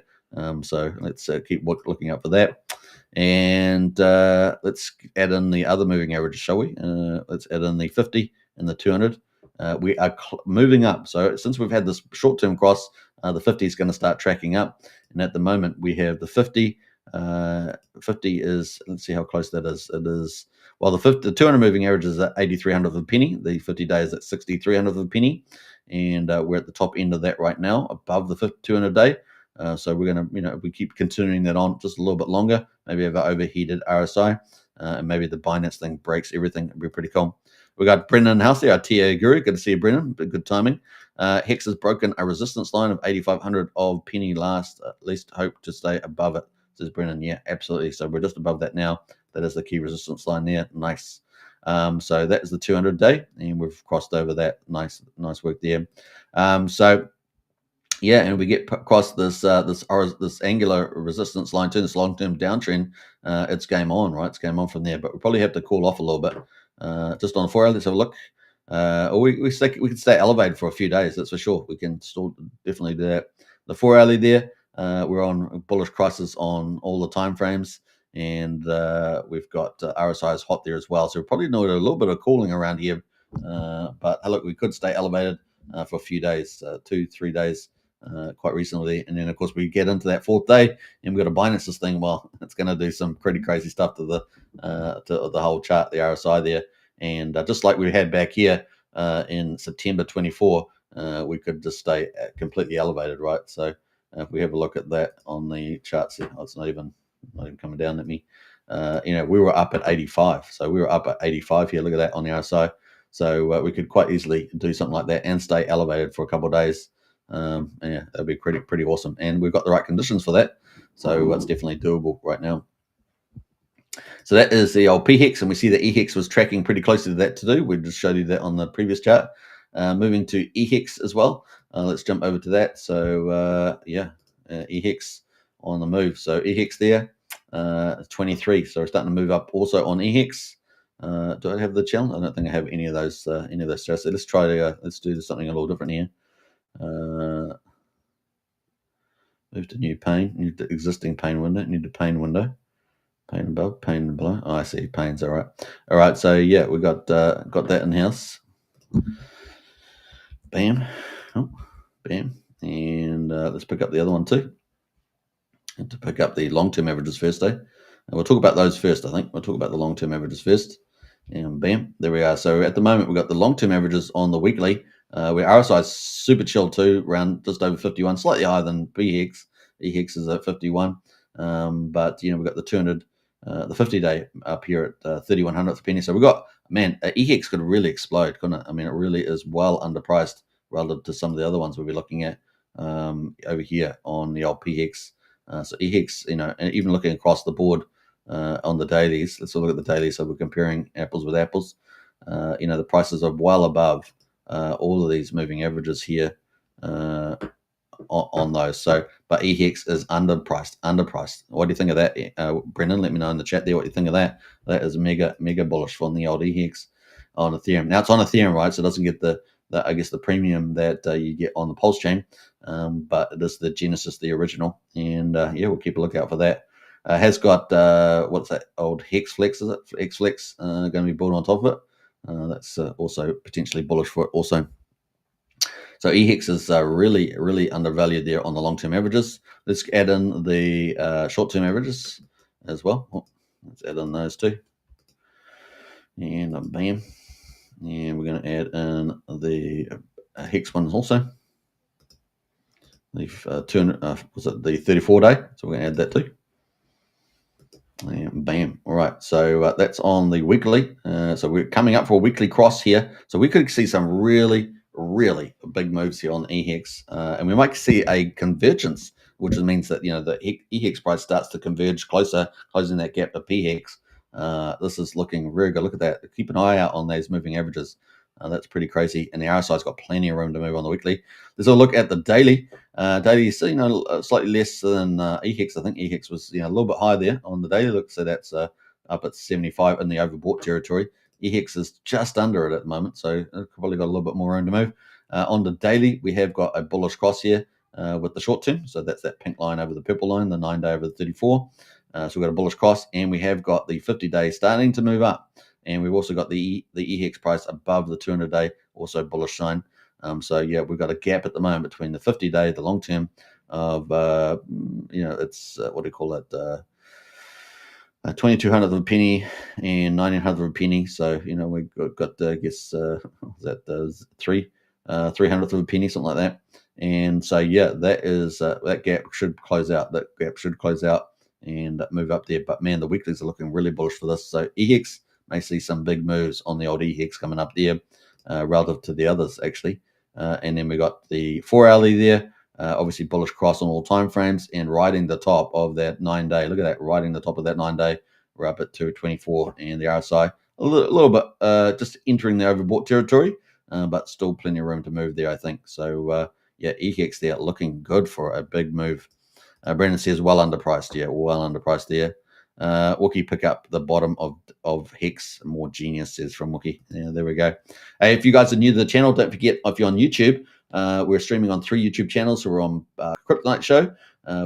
S2: So let's keep looking out for that. And let's add in the other moving averages, shall we? Let's add in the 50 and the 200. We are moving up. So since we've had this short-term cross, the 50 is going to start tracking up. And at the moment, we have the 50. 50 is, let's see how close that is. It is, well, the 200 moving average is at 8300th of a penny. The 50 day is at 6300th of a penny. And we're at the top end of that right now, above the 200 day. So we're going to, if we keep continuing that on just a little bit longer, maybe have an overheated RSI, and maybe the Binance thing breaks everything. It'd be pretty cool. We got Brennan in the house there, our TA guru. Good to see you, Brennan. Good timing. Hex has broken a resistance line of 8,500 of penny last. At least hope to stay above it, says Brennan. Yeah, absolutely. So we're just above that now. That is the key resistance line there. Nice. So that is the 200 day, and we've crossed over that. Nice work there. So yeah, and we get across this angular resistance line to this long-term downtrend. It's game on, right? It's game on from there. But we probably have to cool off a little bit. Just on the 4 hour, let's have a look. Or we can stay elevated for a few days. That's for sure. We can still definitely do that. The 4 hourly there, we're on bullish crisis on all the time frames, and we've got RSI is hot there as well. So we probably need a little bit of cooling around here. But look, we could stay elevated for a few days, 2-3 days. Quite recently, and then of course we get into that 4th day and we've got to Binance this thing. Well, it's going to do some pretty crazy stuff to the whole chart, the RSI there, and just like we had back here in September 24, we could just stay completely elevated, right? So if we have a look at that on the charts, it's not even coming down at me. We were up at 85, so we were up at 85 here. Look at that on the RSI. So we could quite easily do something like that and stay elevated for a couple of days. Yeah, that'd be pretty awesome, and we've got the right conditions for that, so it's definitely doable right now. So that is the old PHEX, and we see that EHEX was tracking pretty closely to that too. We just showed you that on the previous chart. Moving to EHEX as well. Let's jump over to that. So EHEX on the move. So EHEX there, 23. So we're starting to move up also on EHEX. Do I have the channel? I don't think I have any of those charts. So let's try to let's do something a little different here. Move to new pane, new to existing pane window, new to pane window, pane above, pane below. Oh, I see, panes. All right. So yeah, we got that in house. Bam, bam, and let's pick up the other one too. And to pick up the long-term averages first, and we'll talk about those first. I think we'll talk about the long-term averages first, and bam, there we are. So at the moment, we've got the long-term averages on the weekly. Where RSI is super chill too, around just over 51, slightly higher than PHEX. EHEX is at 51, but we've got the 200, the 50-day up here at 3100th penny. So we've got, man, EHEX could really explode, couldn't it? I mean, it really is well underpriced relative to some of the other ones we'll be looking at over here on the old PHEX. So EHEX, and even looking across the board on the dailies, let's look at the dailies. So we're comparing apples with apples. The prices are well above all of these moving averages here on those. So, but EHEX is underpriced. What do you think of that, Brendan? Let me know in the chat there what you think of that. That is mega bullish on the old EHEX on Ethereum. Now it's on Ethereum, right? So it doesn't get the premium that you get on the PulseChain, but it is the Genesis, the original, and we'll keep a lookout for that. Has got what's that old HexFlex? Is it HexFlex going to be built on top of it? That's also potentially bullish for it also. So EHEX is really undervalued there on the long-term averages. Let's add in the short-term averages as well. Let's add in those too, and bam. And we're going to add in the Hex ones also. The was it the 34-day? So we're going to add that too. And bam. All right. So that's on the weekly. So we're coming up for a weekly cross here. So we could see some really big moves here on EHEX, and we might see a convergence, which means that the EHEX price starts to converge closer, closing that gap to PHEX. This is looking very good. Look at that. Keep an eye out on those moving averages. That's pretty crazy. And the RSI's got plenty of room to move on the weekly. Let's have a look at the daily. Daily is slightly less than EHEX. I think EHEX was a little bit higher there on the daily look. So that's up at 75 in the overbought territory. EHEX is just under it at the moment, so it's probably got a little bit more room to move. On the daily, we have got a bullish cross here with the short term. So that's that pink line over the purple line, the 9-day over the 34. So we've got a bullish cross, and we have got the 50-day starting to move up. And we've also got the EHEX price above the 200-day, also bullish sign. So we've got a gap at the moment between the 50-day, the long term of it's what do you call it? 2200th of a penny and 1900th of a penny. So we've got I guess that 300th of a penny, something like that. And so that is that gap should close out. That gap should close out and move up there. But man, the weeklies are looking really bullish for this. So EHEX may see some big moves on the old EHEX coming up there relative to the others actually. And then we got the 4-hourly there. Obviously bullish cross on all time frames and riding the top of that 9-day. Look at that, riding the top of that 9-day. We're up at 224, and the RSI a little bit just entering the overbought territory, but still plenty of room to move there, I think. So EHEX there looking good for a big move. Brendan says well underpriced. Yeah, well underpriced there. Wookie pick up the bottom of Hex. More genius, says from Wookie. Yeah, there we go. Hey, if you guys are new to the channel, don't forget, if you're on YouTube, we're streaming on 3 YouTube channels. So we're on Kryptonite Show,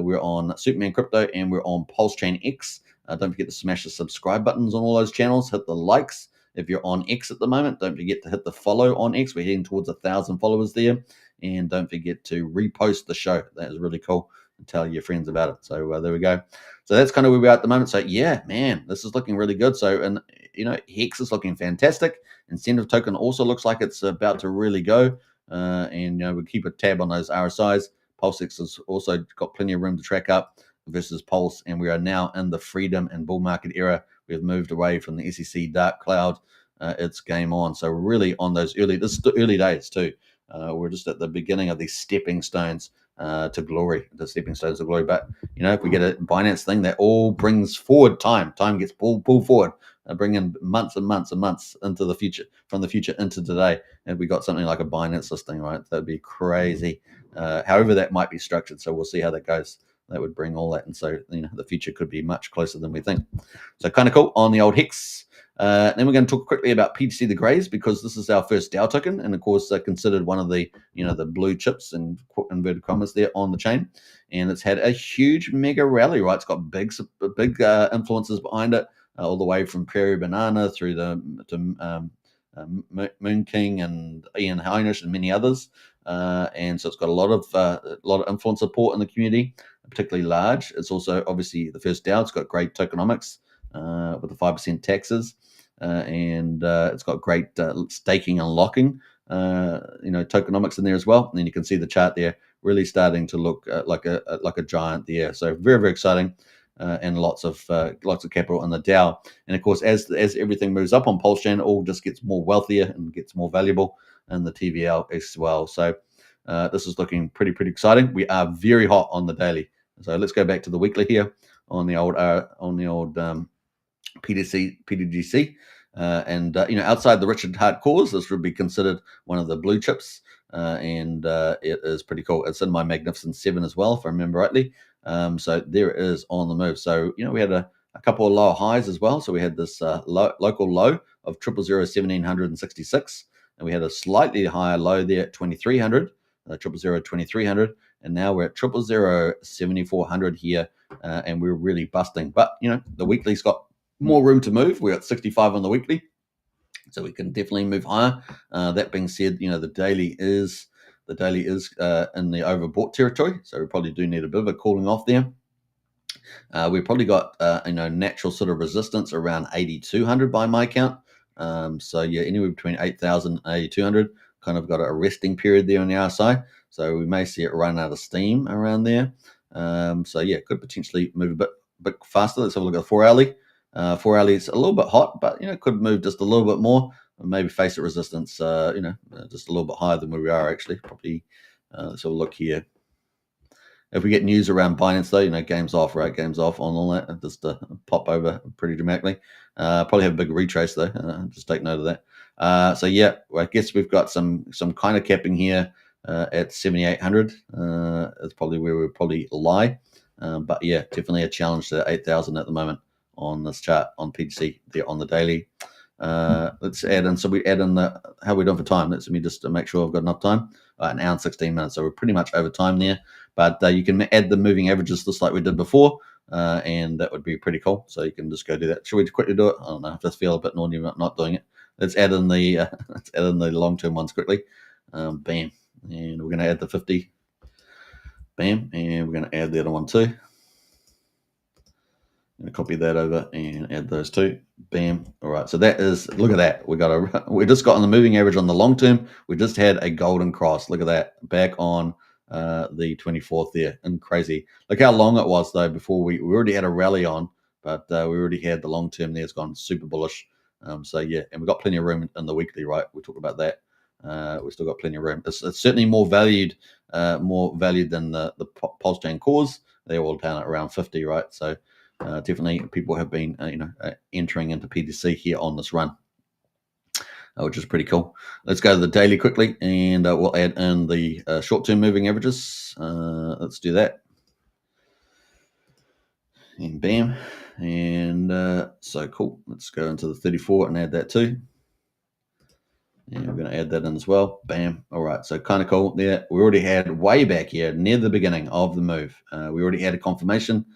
S2: we're on Superman Crypto, and we're on PulseChain X. Don't forget to smash the subscribe buttons on all those channels. Hit the likes. If you're on X at the moment, don't forget to hit the follow on X. We're heading towards 1,000 followers there. And don't forget to repost the show. That is really cool. And tell your friends about it. So there we go. So that's kind of where we are at the moment. So yeah, man, this is looking really good. So, and Hex is looking fantastic. Incentive token also looks like it's about to really go. And we keep a tab on those RSIs. PulseX has also got plenty of room to track up versus Pulse, and we are now in the freedom and bull market era. We've moved away from the SEC dark cloud. It's game on. So really on those this is the early days too. We're just at the beginning of these stepping stones to glory, the stepping stones of glory. But if we get a Binance thing, that all brings forward time. Time gets pulled forward, bringing months and months and months into the future, from the future into today. And we got something like a Binance listing, right? That'd be crazy. However, that might be structured. So we'll see how that goes. That would bring all that, and so the future could be much closer than we think. So kind of cool on the old Hex. Then we're going to talk quickly about PTC the Greys, because this is our first DAO token, and of course considered one of the the blue chips in inverted commas there on the chain, and it's had a huge mega rally. Right, it's got big influences behind it, all the way from Prairie Banana through to Moon King and Ian Heinisch and many others, and so it's got a lot of influence support in the community. particularly large. It's also obviously the first DAO. It's got great tokenomics with the 5% taxes, and it's got great staking and locking, tokenomics in there as well. And then you can see the chart there really starting to look like a giant there. So very, very exciting. And lots of capital in the DAO, and of course, as everything moves up on PulseChain, it all just gets more wealthier and gets more valuable, and the TVL as well. So this is looking pretty exciting. We are very hot on the daily. So let's go back to the weekly here on the old PTGC, and outside the Richard Hart cause, this would be considered one of the blue chips, and it is pretty cool. It's in my Magnificent 7 as well, if I remember rightly. So there it is on the move. So we had a couple of lower highs as well. So we had this local low of 0001766, and we had a slightly higher low there at 2300, 2300, and now we're at 0007400 here, and we're really busting. But the weekly's got more room to move. We're at 65 on the weekly, so we can definitely move higher. That being said, the daily is in the overbought territory, so we probably do need a bit of a cooling off there. We've probably got natural sort of resistance around 8200 by my count. So yeah, anywhere between 8000 and 8200. Kind of got a resting period there on the RSI, so we may see it run out of steam around there. So yeah, could potentially move a bit faster. Let's have a look at the 4 hourly. 4 hourly is a little bit hot, but could move just a little bit more, and maybe face a resistance just a little bit higher than where we are actually. Probably let's have a look here. If we get news around Binance though, game's off, right? Game's off on all that, just pop over pretty dramatically. Probably have a big retrace though. Just take note of that. So yeah, I guess we've got some kind of capping here at 7800. It's probably where we'll probably lie. But yeah, definitely a challenge to 8000 at the moment on this chart on PTC there on the daily. Let's add in. So we add in how are we doing for time? Let me just make sure I've got enough time. An hour and 16 minutes. So we're pretty much over time there. But you can add the moving averages just like we did before, and that would be pretty cool. So you can just go do that. Should we quickly do it? I don't know. I just feel a bit naughty about not doing it. Let's add in the long-term ones quickly. Bam, and we're going to add the 50. Bam, and we're going to add the other one too. I'm going to copy that over and add those two. Bam. All right. So that is, look at that. We just got on the moving average on the long term. We just had a golden cross. Look at that. Back on the 24th there. And crazy. Look how long it was though before we already had a rally on, but we already had the long term there. It's gone super bullish. So yeah, and we've got plenty of room in the weekly, right? We talked about that. We've still got plenty of room. It's certainly more valued than the PulseChain cores. They're all down at around 50, right? So definitely people have been entering into PTC here on this run, which is pretty cool. Let's go to the daily quickly, and we'll add in the short-term moving averages. Let's do that. And bam. And so cool. Let's go into the 34 and add that too. And we're going to add that in as well. Bam. All right. So kind of cool there. We already had way back here near the beginning of the move. We already had a confirmation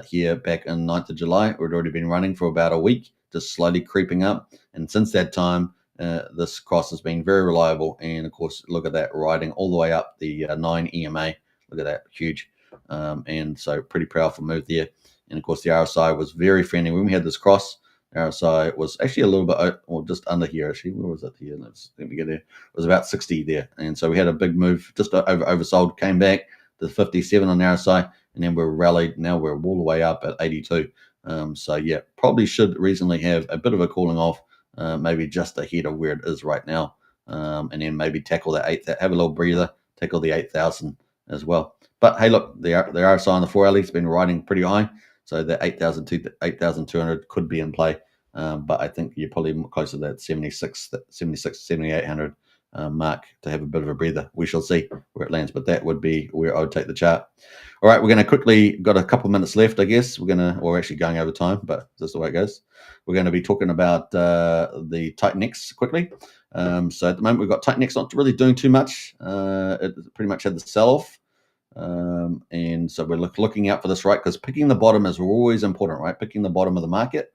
S2: here back in 9th of July. We'd already been running for about a week, just slowly creeping up. And since that time, this cross has been very reliable. And of course, look at that, riding all the way up the 9 EMA. Look at that, huge. And so pretty powerful move there. And of course, the RSI was very friendly. When we had this cross, RSI was actually a little bit, or just under here actually. Where was it here? Let me get there. It was about 60 there. And so we had a big move, just oversold, came back to 57 on the RSI, and then we're rallied. Now we're all the way up at 82. So yeah, probably should reasonably have a bit of a cooling off, maybe just ahead of where it is right now. And then maybe tackle that have a little breather, tackle the 8,000 as well. But hey, look, the RSI on the 4 hourly has been riding pretty high. So the 8,200 could be in play. But I think you're probably closer to that 7,800 mark to have a bit of a breather. We shall see where it lands, but that would be where I would take the chart. All right, we're going to quickly, got a couple of minutes left, I guess. We're actually going over time, but that's the way it goes. We're going to be talking about the Titan X quickly. So at the moment, we've got Titan X not really doing too much. It pretty much had the sell-off. And so we're looking out for this, right? Because picking the bottom is always important, right? Picking the bottom of the market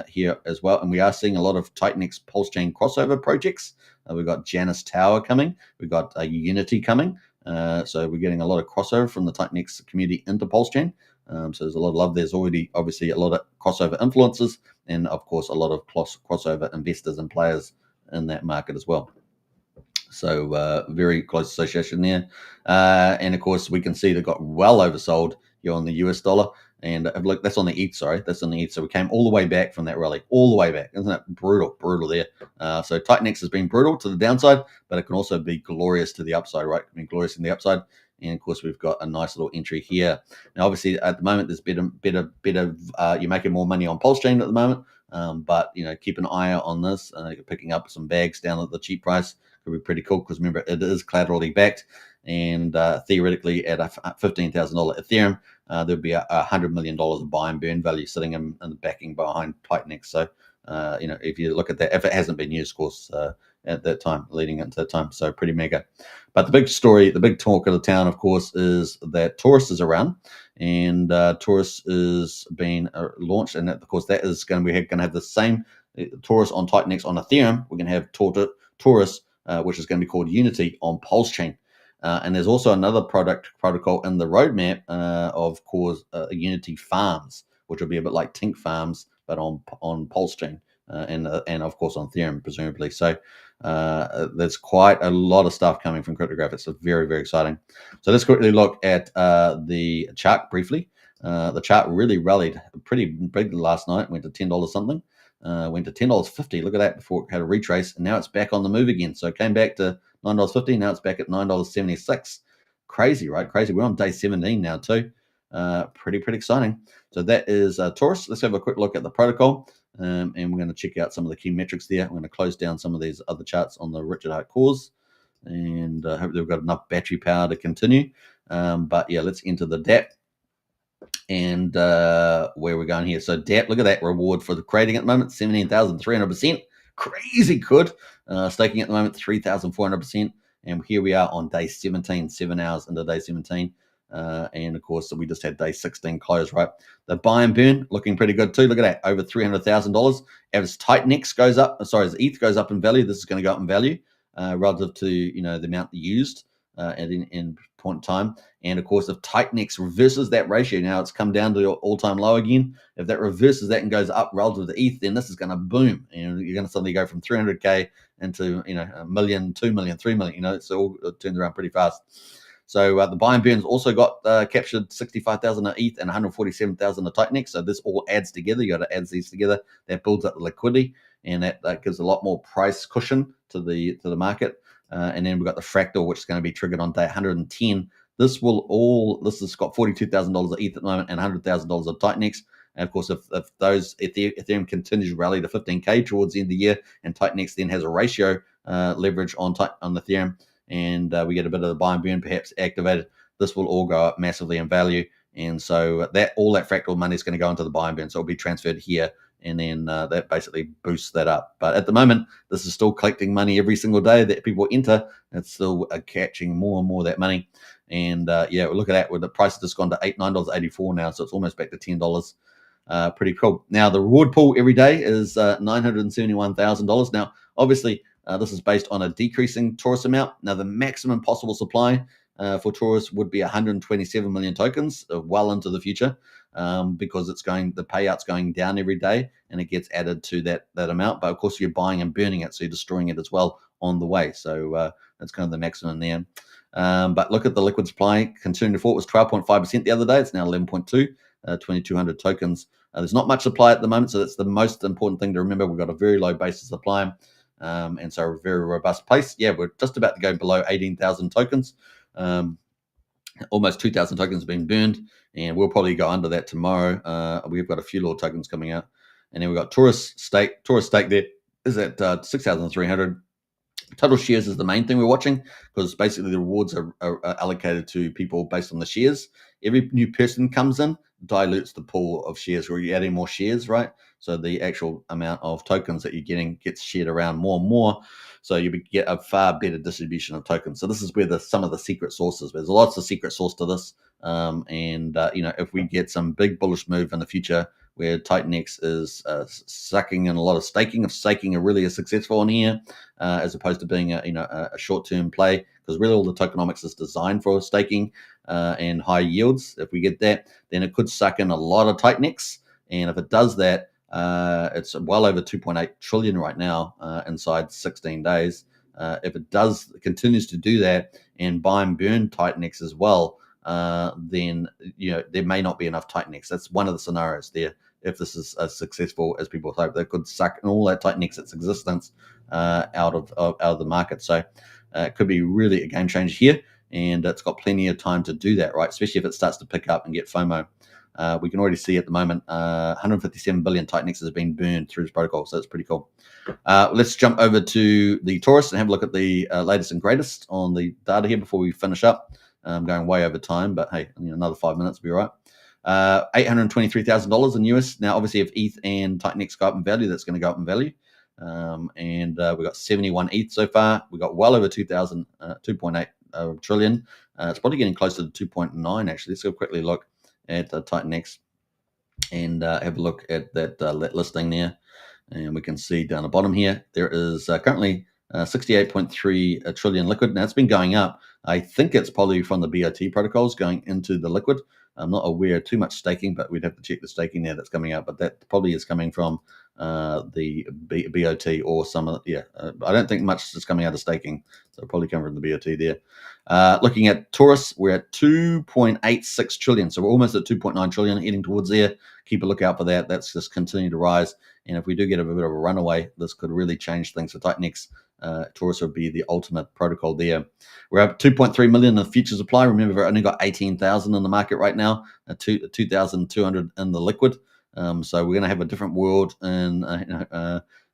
S2: here as well. And we are seeing a lot of Titan X PulseChain crossover projects. We've got Janus Tower coming. We've got Unity coming. So we're getting a lot of crossover from the Titanx community into PulseChain. So there's a lot of love. There's already obviously a lot of crossover influencers, and of course a lot of crossover investors and players in that market as well. So very close association there. And of course, we can see they got well oversold here on the US dollar. And look, that's on the ETH, sorry. That's on the ETH. So we came all the way back from that rally, all the way back. Isn't that brutal there? So Titanx has been brutal to the downside, but it can also be glorious to the upside, right? It can be glorious in the upside. And of course, we've got a nice little entry here. Now, obviously, at the moment, there's better. You're making more money on PulseChain at the moment, but keep an eye out on this. You're picking up some bags down at the cheap price. Could be pretty cool because remember it is collaterally backed, and theoretically at a $15,000 Ethereum, there'd be $100 million of buy and burn value sitting in the backing behind Titanx. So if you look at that, if it hasn't been used, of course, at that time, leading into that time, so pretty mega. But the big story, the big talk of the town, of course, is that Taurus is around, and Taurus is being launched, and of course that is going to have the same Taurus on Titanx on Ethereum. We're going to have Taurus. Which is going to be called Unity on PulseChain. And there's also another protocol in the roadmap of course Unity Farms, which will be a bit like Tink Farms, but on PulseChain and of course on Ethereum, presumably. So there's quite a lot of stuff coming from Cryptograph. It's very, very exciting. So let's quickly look at the chart briefly. The chart really rallied pretty big last night, went to $10 something. Went to $10.50. Look at that before it had a retrace, and now it's back on the move again. So it came back to $9.50. Now it's back at $9.76. Crazy, right? Crazy. We're on day 17 now too. Pretty exciting. So that is Taurus. Let's have a quick look at the protocol, and we're going to check out some of the key metrics there. I'm going to close down some of these other charts on the Richard Hart cores, and hopefully we've got enough battery power to continue. But yeah, let's enter the DApp. And where we're going here. So DApp, look at that reward for the creating at the moment, 17,300%. Crazy good. Staking at the moment, 3,400%. And here we are on day 17, 7 hours into day 17. And of course, we just had day 16 close, right? The buy and burn looking pretty good too. Look at that, over $300,000. As Titanx goes up, as ETH goes up in value, this is going to go up in value relative to the amount used in point in time. And of course, if Titanx reverses that ratio, now it's come down to all-time low again. If that reverses that and goes up relative to ETH, then this is going to boom. You're going to suddenly go from 300K into $1 million, 2 million, 3 million. It turns around pretty fast. So the buy and burns also got captured 65,000 of ETH and 147,000 of Titanx. So this all adds together. You got to add these together. That builds up the liquidity, and that gives a lot more price cushion to the market. And then we've got the fractal, which is going to be triggered on day 110. This has got $42,000 of ETH at the moment and $100,000 of Titanx. And of course, if those Ethereum continues to rally to 15K towards the end of the year, and Titanx then has a ratio leverage on Ethereum, and we get a bit of the buy and burn perhaps activated, this will all go up massively in value. And so all that fractal money is going to go into the buy and burn. So it'll be transferred here, and then that basically boosts that up. But at the moment, this is still collecting money every single day that people enter. It's still catching more and more of that money. And look at that. With the price has just gone to $9.84 now, so it's almost back to $10. Pretty cool. Now, the reward pool every day is $971,000. Now, obviously, this is based on a decreasing Taurus amount. Now, the maximum possible supply for Taurus would be 127 million tokens well into the future, because the payout's going down every day, and it gets added to that amount. But of course, you're buying and burning it, so you're destroying it as well on the way. So that's kind of the maximum there. But look at the liquid supply. Continuing to fall, it was 12.5% the other day. It's now 11.2, 2,200 tokens. There's not much supply at the moment, so that's the most important thing to remember. We've got a very low base of supply, and so a very robust place. Yeah, we're just about to go below 18,000 tokens. Almost 2,000 tokens have been burned, and we'll probably go under that tomorrow. We've got a few little tokens coming out, and then we've got Taurus stake there is at 6,300. Total shares is the main thing we're watching, because basically the rewards are allocated to people based on the shares. Every new person comes in, dilutes the pool of shares, where you're adding more shares, right? So the actual amount of tokens that you're getting gets shared around more and more. So you get a far better distribution of tokens. So this is where some of the secret sources. There's lots of secret source to this. If we get some big bullish move in the future where Titanx is sucking in a lot of staking, if staking really is successful in here, as opposed to being a short-term play, because really all the tokenomics is designed for staking and high yields. If we get that, then it could suck in a lot of tight necks. And if it does that, it's well over 2.8 trillion right now inside 16 days. If it continues to do that and buy and burn tight necks as well, then there may not be enough tight necks. That's one of the scenarios there. If this is as successful as people hope, they could suck all that tight necks its existence out of the market. So it could be really a game changer here, and it's got plenty of time to do that, right? Especially if it starts to pick up and get FOMO. We can already see at the moment 157 billion tight necks has been burned through this protocol, so it's pretty cool. Let's jump over to the Taurus and have a look at the latest and greatest on the data here before we finish up. I'm going way over time, but hey, another 5 minutes will be all right. $823,000 in US. Now, obviously, if ETH and Titanx go up in value, that's going to go up in value. And we've got 71 ETH so far. We've got well over 2.8 trillion. It's probably getting closer to 2.9, actually. Let's go quickly look at Titanx and have a look at that listing there. And we can see down the bottom here, there is currently 68.3 trillion liquid. Now, it's been going up. I think it's probably from the BOT protocols going into the liquid. I'm not aware of too much staking, but we'd have to check the staking there that's coming out. But that probably is coming from the BOT or some of I don't think much is coming out of staking. So it'll probably come from the BOT there. Looking at Taurus, we're at 2.86 trillion. So we're almost at 2.9 trillion, heading towards there. Keep a lookout for that. That's just continuing to rise. And if we do get a bit of a runaway, this could really change things for Titanx. Taurus would be the ultimate protocol there. We're up 2.3 million in future supply. Remember, we've only got 18,000 in the market right now, 2,200 in the liquid. So we're going to have a different world in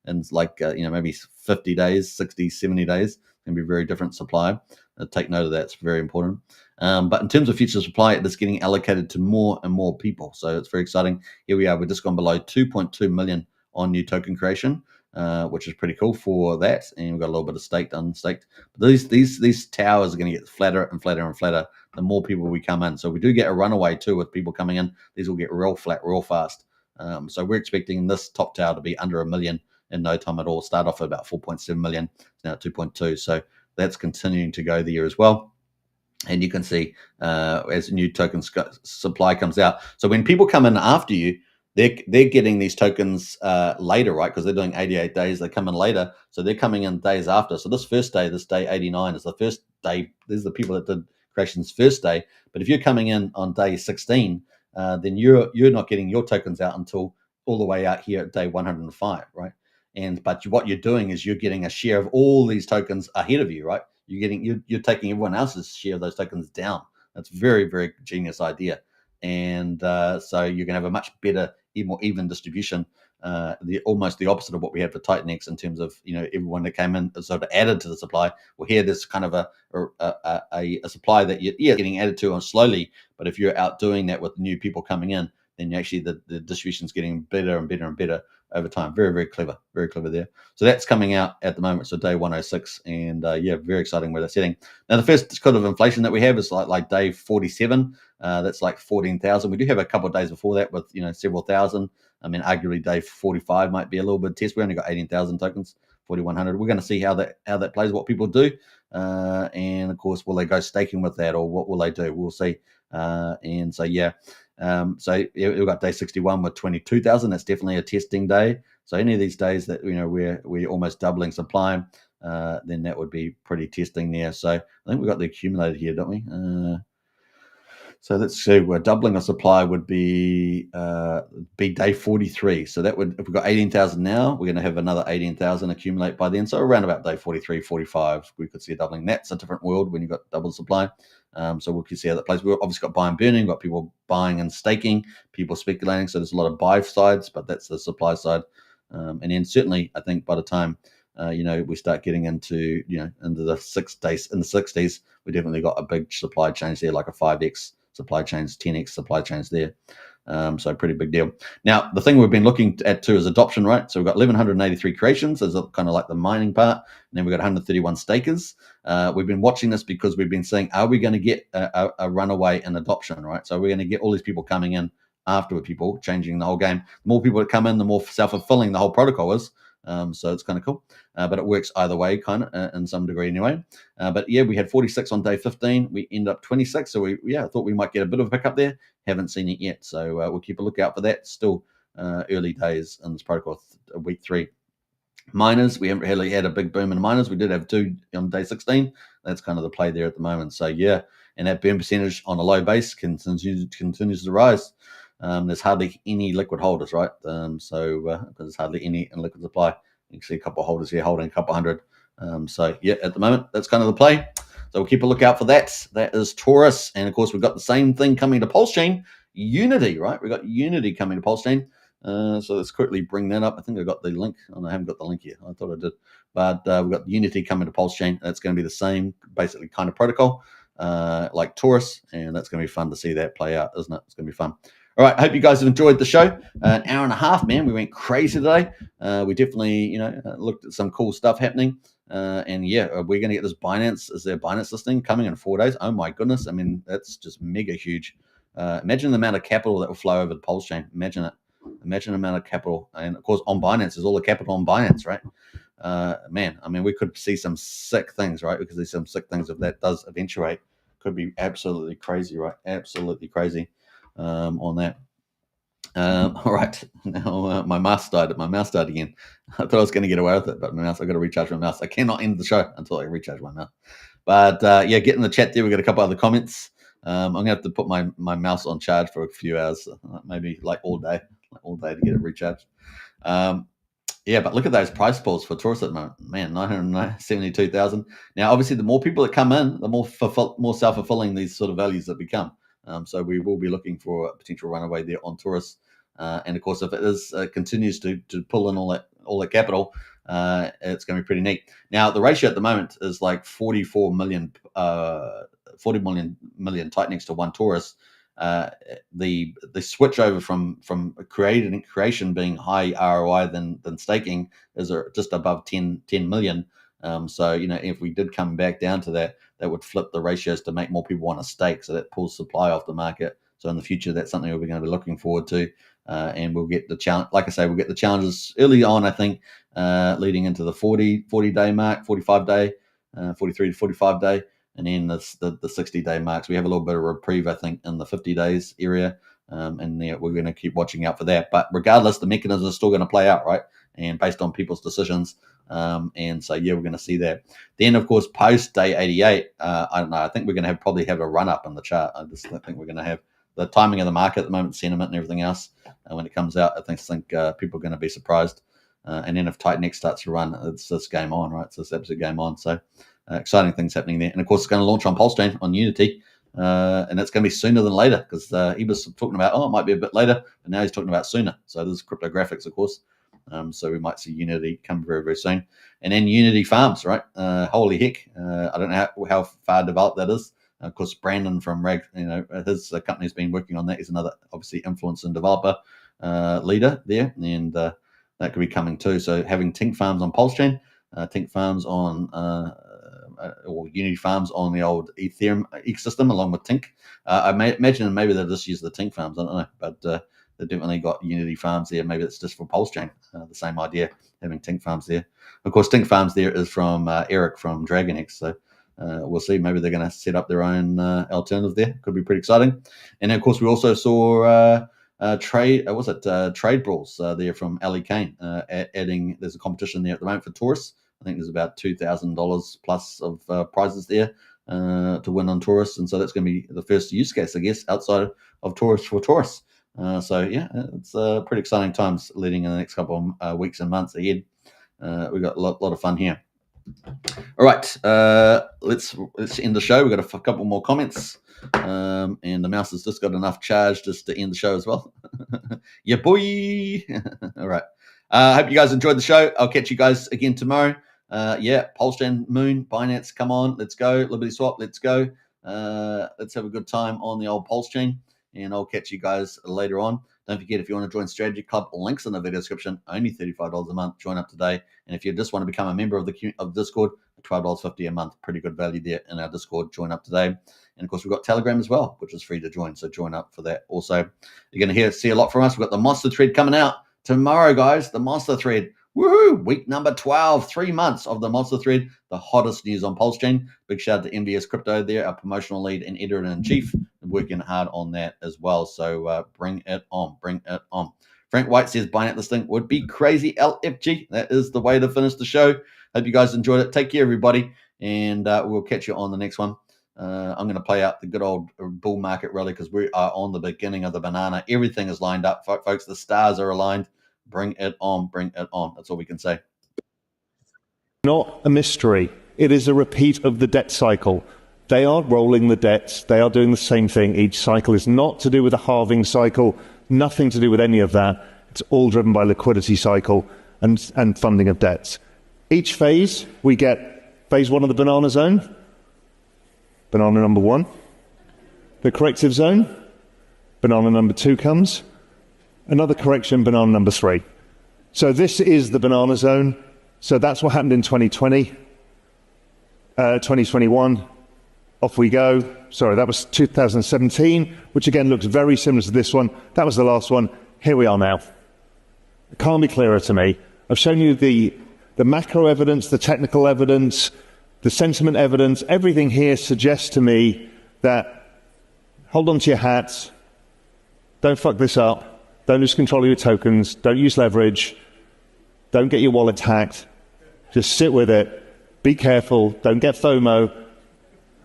S2: maybe 50 days, 60, 70 days. It's going to be very different supply. Take note of that. It's very important. But in terms of future supply, it's getting allocated to more and more people. So it's very exciting. Here we are. We've just gone below 2.2 million on new token creation, which is pretty cool for that. And we've got a little bit of staked, unstaked. But these towers are going to get flatter and flatter and flatter the more people we come in. So we do get a runaway too with people coming in. These will get real flat, real fast. So we're expecting this top tower to be under 1 million in no time at all. Start off at about 4.7 million. It's now at 2.2. So that's continuing to go there as well. And you can see as new token supply comes out. So when people come in after you, they're getting these tokens later, right? Because they're doing 88 days. They come in later. So they're coming in days after. So this day 89, is the first day. These are the people that did creation's first day. But if you're coming in on day 16, then you're not getting your tokens out until all the way out here at day 105, right? But what you're doing is you're getting a share of all these tokens ahead of you, right? You're taking everyone else's share of those tokens down. That's very, very genius idea. And so you're going to have a much better, more even distribution. Almost the opposite of what we had for Titanx in terms of everyone that came in sort of added to the supply. Well, here there's kind of a supply that you're getting added to on slowly. But if you're out doing that with new people coming in, then actually the distribution is getting better and better and better over time. Very, very clever there. So that's coming out at the moment. So day 106, and very exciting where that's heading. Now the first kind of inflation that we have is like day 47. That's like 14,000. We do have a couple of days before that with several thousand. I mean, arguably day 45 might be a little bit test. We only got 18,000 tokens, 4,100. We're going to see how that plays, what people do, and of course, will they go staking with that, or what will they do? We'll see. So we've got day 61 with 22,000. That's definitely a testing day. So any of these days that we're almost doubling supply, then that would be pretty testing there. So I think we've got the accumulated here, don't we? So let's see. We're doubling our supply would be day 43. So that would, if we've got 18,000 now, we're going to have another 18,000 accumulate by then. So around about day 43, 45, we could see a doubling. That's a different world when you've got double supply. So we can see how that plays. We've obviously got buying and burning, got people buying and staking, people speculating. So there's a lot of buy sides, but that's the supply side. And then certainly, I think by the time we start getting into into the 6 days, in the 60s, we definitely got a big supply change there, like a 5x supply chains, 10x supply chains there. So pretty big deal. Now, the thing we've been looking at too is adoption, right? So we've got 1,183 creations as kind of like the mining part. And then we've got 131 stakers. We've been watching this because we've been saying, are we going to get a runaway in adoption, right? So we're going to get all these people coming in after people changing the whole game. The more people that come in, the more self-fulfilling the whole protocol is. So it's kind of cool, but it works either way, kind of in some degree anyway. But yeah, we had 46 on day 15. We end up 26, so we thought we might get a bit of a pickup there. Haven't seen it yet, so we'll keep a lookout for that. Still early days in this protocol, week 3. Miners, we haven't really had a big boom in miners. We did have 2 on day 16. That's kind of the play there at the moment. So yeah, and that burn percentage on a low base continues to rise. There's hardly any liquid holders, right? So there's hardly any in liquid supply. You can see a couple of holders here holding a couple hundred. So yeah, at the moment, that's kind of the play. So we'll keep a lookout for that. That is Taurus. And of course, we've got the same thing coming to PulseChain, Unity, right? We've got Unity coming to PulseChain. So let's quickly bring that up. I think I got the link. Oh, no, I haven't got the link yet. I thought I did. But we've got Unity coming to PulseChain. That's going to be the same, basically, kind of protocol like Taurus. And that's going to be fun to see that play out, isn't it? It's going to be fun. All right. I hope you guys have enjoyed the show. An hour and a half, man. We went crazy today. We definitely, looked at some cool stuff happening. And yeah, we're going to get this Binance. Is there a Binance listing coming in 4 days? Oh, my goodness. I mean, that's just mega huge. Imagine the amount of capital that will flow over the PulseChain. Imagine it. Imagine the amount of capital. And of course, on Binance, there's all the capital on Binance, right? Man, I mean, we could see some sick things, right? We could see some sick things if that does eventuate. Could be absolutely crazy, right? Absolutely crazy on that. All right. Now my mouse died. My mouse died again. I thought I was going to get away with it, but my mouse, I've got to recharge my mouse. I cannot end the show until I recharge my mouse. But yeah, get in the chat there. We've got a couple other comments. I'm going to have to put my mouse on charge for a few hours, maybe like all day to get it recharged. Yeah, but look at those price pools for Taurus at the moment. Man, 972,000. Now, obviously, the more people that come in, the more self-fulfilling these sort of values that become. So we will be looking for a potential runaway there on Taurus. And of course, if it is continues to pull in all that capital, it's going to be pretty neat. Now, the ratio at the moment is like 40 million tight next to one Taurus. The switch over from creation being high ROI than staking is just above 10 million. So if we did come back down to that would flip the ratios to make more people want to stake. So that pulls supply off the market. So in the future, that's something we're going to be looking forward to. And we'll get the challenge. Like I say, we'll get the challenges early on, I think, leading into the 40-day mark, 45-day, 43 to 45 day. And then the 60-day marks. We have a little bit of reprieve, I think, in the 50 days area. And yeah, we're going to keep watching out for that. But regardless, the mechanism is still going to play out, right? And based on people's decisions. And so, yeah, we're going to see that. Then, of course, post day 88, I don't know. I think we're going to probably have a run-up in the chart. I just think we're going to have the timing of the market at the moment, sentiment and everything else. When it comes out, I think people are going to be surprised. And then if Titan X starts to run, it's just game on, right? So it's absolute game on. So exciting things happening there. And of course, it's going to launch on PulseChain on Unity. And it's going to be sooner than later because he was talking about, it might be a bit later, but now he's talking about sooner. So this is cryptographics, of course. So we might see Unity come very, very soon. And then Unity Farms, right? Holy heck. I don't know how far developed that is. Of course, Brandon from Rag, his company's been working on that. He's another, obviously, influencer and developer leader there. And that could be coming too. So having Tink Farms on PulseChain, Tink Farms on or Unity Farms on the old Ethereum ecosystem along with Tink. I may imagine maybe they'll just use the Tink Farms. I don't know, but they've definitely got Unity Farms there. Maybe it's just for PulseChain. The same idea, having Tink Farms there. Of course, Tink Farms there is from Eric from DragonX. So we'll see. Maybe they're going to set up their own alternative there. Could be pretty exciting. And of course, we also saw Trade Brawls there from Ali Kane adding. There's a competition there at the moment for Taurus. I think there's about $2,000 plus of prizes there to win on Taurus, and so that's going to be the first use case, I guess, outside of Taurus for Taurus. So yeah, it's pretty exciting times leading in the next couple of weeks and months ahead. We've got a lot of fun here. All right, let's end the show. We've got a couple more comments, and the mouse has just got enough charge just to end the show as well. Yeah, boy. All right. I hope you guys enjoyed the show. I'll catch you guys again tomorrow. Yeah, PulseChain, Moon, Binance, come on, let's go. Liberty Swap, let's go. Let's have a good time on the old PulseChain, and I'll catch you guys later on. Don't forget, if you want to join Strategy Club, links in the video description. Only $35 a month. Join up today. And if you just want to become a member of the Discord, $12.50 a month. Pretty good value there in our Discord. Join up today. And of course, we've got Telegram as well, which is free to join. So join up for that. Also, you're going to see a lot from us. We've got the Monster Thread coming out tomorrow, guys. The Monster Thread. Woohoo! Week number 12, 3 months of the Monster Thread, the hottest news on PulseChain. Big shout out to MBS Crypto there, our promotional lead and editor-in-chief, working hard on that as well. So bring it on, bring it on. Frank White says buying at this thing would be crazy. LFG, that is the way to finish the show. Hope you guys enjoyed it. Take care, everybody, and we'll catch you on the next one. I'm going to play out the good old bull market rally because we are on the beginning of the banana. Everything is lined up, folks. The stars are aligned. Bring it on, bring it on. That's all we can say.
S3: Not a mystery. It is a repeat of the debt cycle. They are rolling the debts. They are doing the same thing each cycle. It's not to do with a halving cycle, nothing to do with any of that. It's all driven by liquidity cycle and funding of debts. Each phase, we get phase 1 of the banana zone, banana number 1. The corrective zone, banana number 2 comes. Another correction, banana number 3. So this is the banana zone. So that's what happened in 2020, 2021. Off we go. Sorry, that was 2017, which again looks very similar to this one. That was the last one. Here we are now. It can't be clearer to me. I've shown you the macro evidence, the technical evidence, the sentiment evidence. Everything here suggests to me that hold on to your hats. Don't fuck this up. Don't lose control of your tokens. Don't use leverage. Don't get your wallet hacked. Just sit with it. Be careful. Don't get FOMO.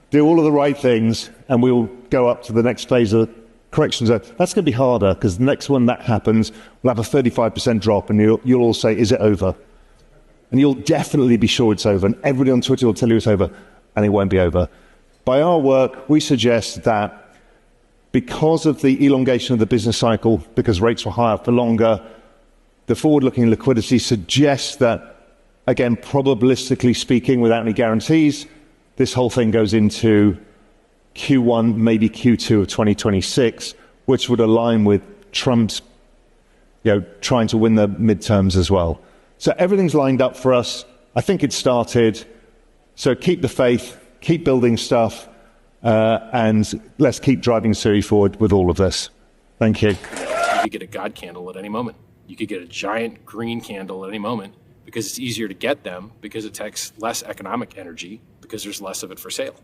S3: Do all of the right things, and we'll go up to the next phase of the correction zone. That's going to be harder because the next one that happens, we'll have a 35% drop, and you'll all say, "Is it over?" And you'll definitely be sure it's over. And everybody on Twitter will tell you it's over, and it won't be over. By our work, we suggest that because of the elongation of the business cycle, because rates were higher for longer, the forward-looking liquidity suggests that, again, probabilistically speaking, without any guarantees, this whole thing goes into Q1, maybe Q2 of 2026, which would align with Trump's, trying to win the midterms as well. So everything's lined up for us. I think it started. So keep the faith, keep building stuff, and let's keep driving Siri forward with all of this. Thank you.
S4: You could get a God candle at any moment. You could get a giant green candle at any moment because it's easier to get them because it takes less economic energy because there's less of it for sale.